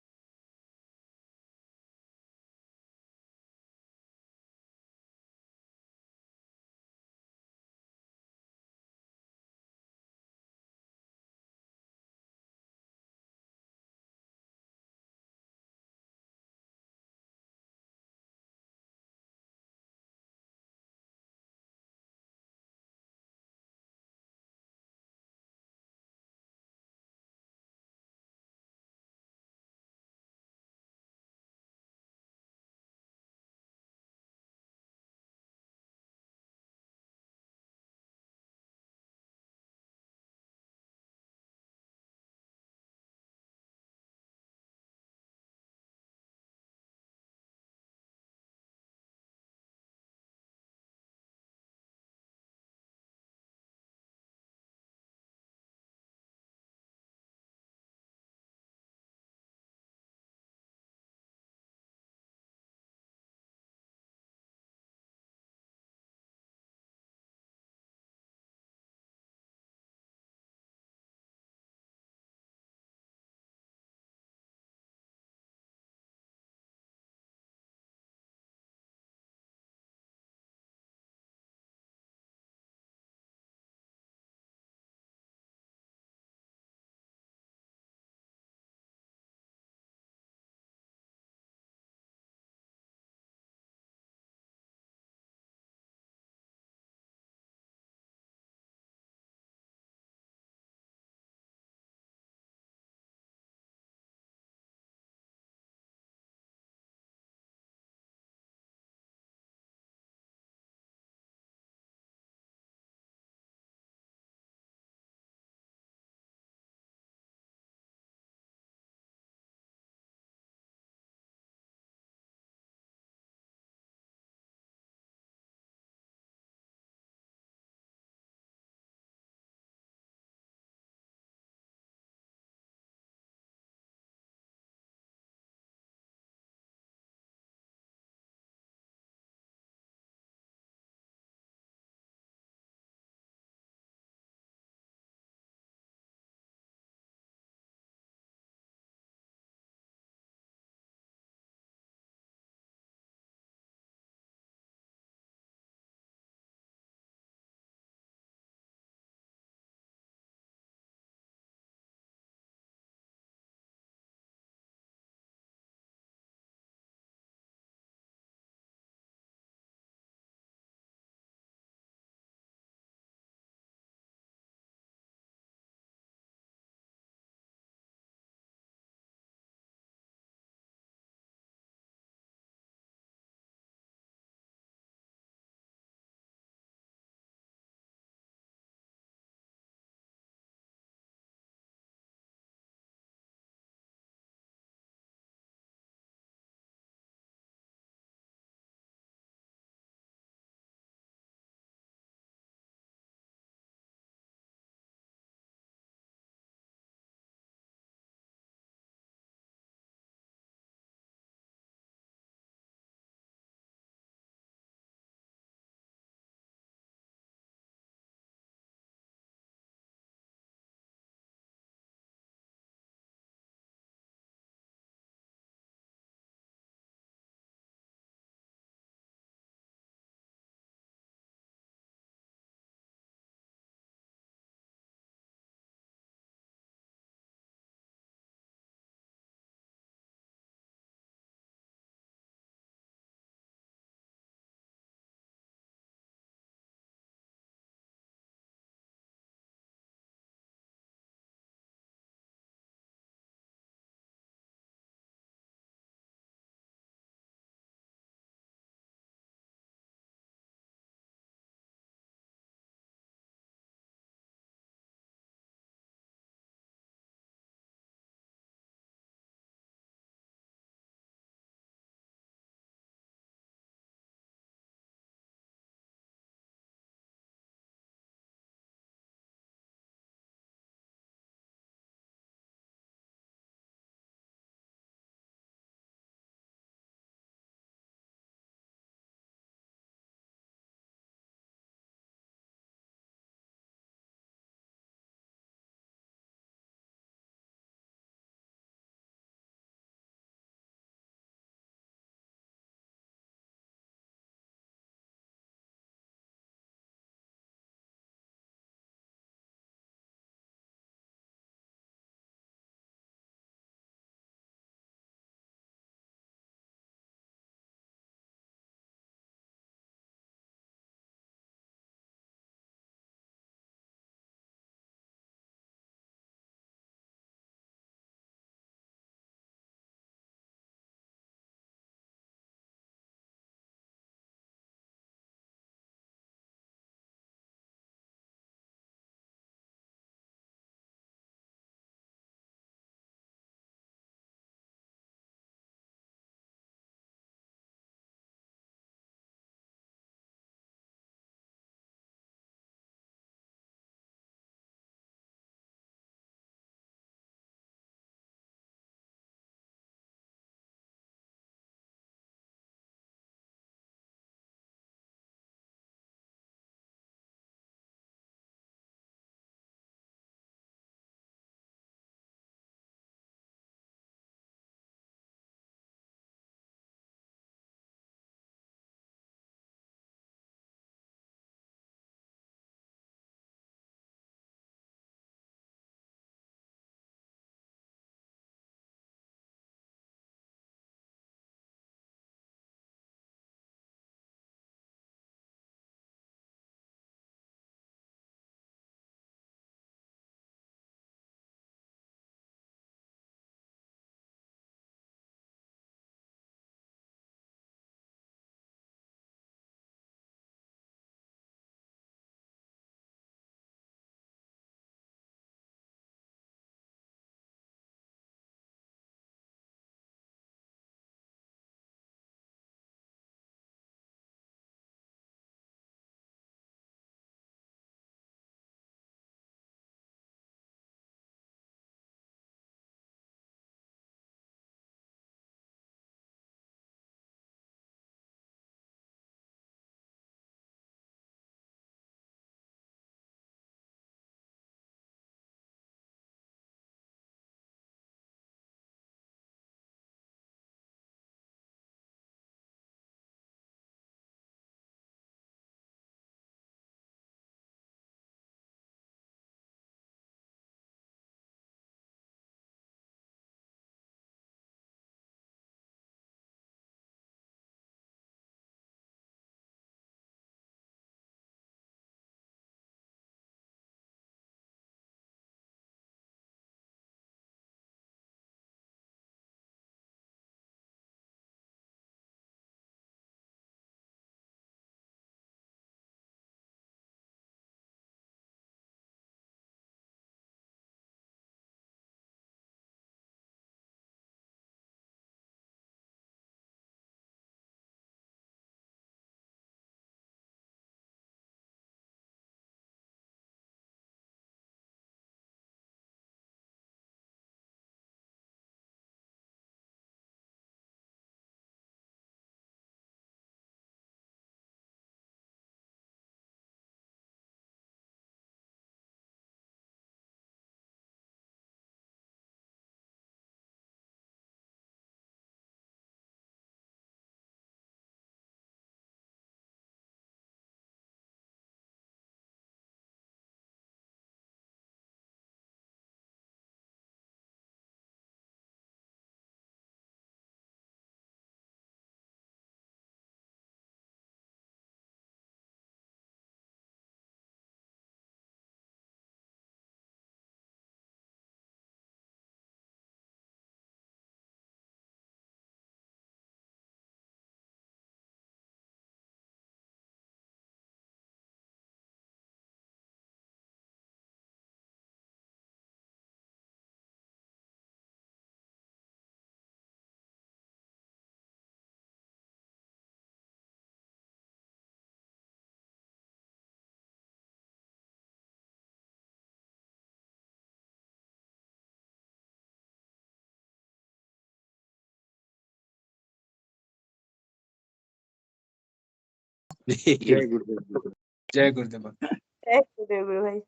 जय गुरुदेव। जय गुरुदेव। जय गुरुदेव गुरु भाई।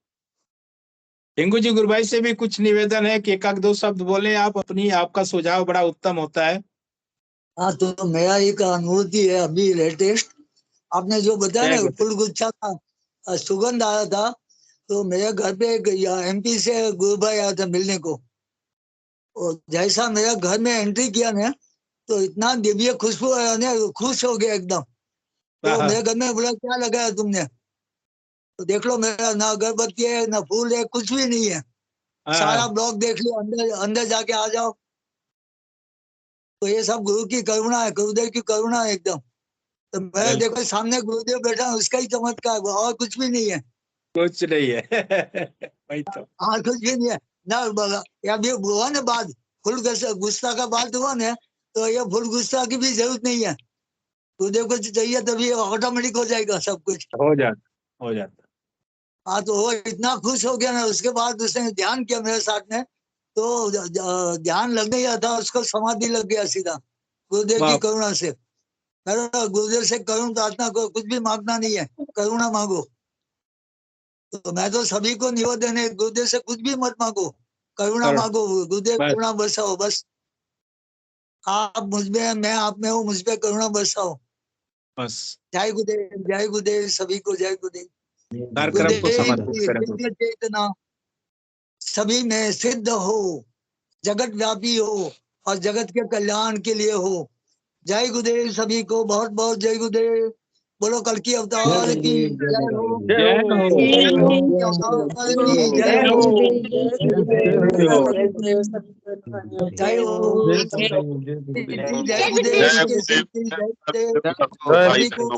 हिंगू जी, गुरु भाई से भी कुछ निवेदन है कि एक आध दो शब्द बोले आप अपनी, आपका सुझाव बड़ा उत्तम होता है। हाँ, तो मेरा एक अनुभूति है अभी लेटेस्ट, आपने जो बताया जय ना गुरुदेव। फूल गुच्छा का सुगंध आया था, तो मेरे घर पे एक MP से गुरु भाई आया था मिलने को, और जैसा मेरे घर में एंट्री किया ना, तो इतना दिव्य खुशबू आया ना, खुश हो गया एकदम। तो हाँ, मेरे घर में बोला क्या लगाया तुमने, तो देख लो मेरा ना अगरबत्ती है ना फूल है, कुछ भी नहीं है, सारा हाँ, ब्लॉक देख लो, अंदर अंदर जाके आ जाओ। तो ये सब गुरु की करुणा है, गुरुदेव की करुणा है एकदम। तो मैं बिल्कुल, देखो सामने गुरुदेव बैठा है, उसका ही चमत्कार है, और कुछ भी नहीं है। कुछ नहीं है। वही तो। हाँ, कुछ भी नहीं है ना। अभी हुआ ना बात, फुल गुस्सा का बात हुआ ना, तो ये फुल गुस्सा की भी जरूरत नहीं है, गुरुदेव को चाहिए तभी ऑटोमेटिक हो जाएगा सब कुछ। हो जाता, हो जाता। हाँ, तो वो इतना खुश हो गया ना, उसके बाद उसने ध्यान किया मेरे साथ में, तो ध्यान लग गया था, उसको समाधि लग गया सीधा, गुरुदेव की वाह, करुणा से। गुरुदेव से करुण प्रार्थना को कुछ भी मांगना नहीं है, करुणा मांगो। तो मैं तो सभी को निवेदन है, गुरुदेव से कुछ भी मत मांगो, करुणा करुण, मांगो, गुरुदेव बस करुणा बरसाओ बस। आप मुझ में, मैं आप में हूँ, मुझ पे करुणा बरसाओ। बस जय गुरुदेव, जय गुरुदेव, सभी को जय गुरुदेव। हर कर्म को गुरुदेव समर्पित की करें। दिव्य चेतना सभी में सिद्ध हो, जगत व्यापी हो और जगत के कल्याण के लिए हो। जय गुरुदेव सभी को, बहुत बहुत जय गुरुदेव। बोलो कल की अवतार की जय हो, जय हो, बोलो कल की अवतार की जय जय हो, हो, बोलो जय हो, कल की जय हो। जय गुरुदेव जय की जय शक्ति, गुरुदेव जय गुरुदेव भाई सभी को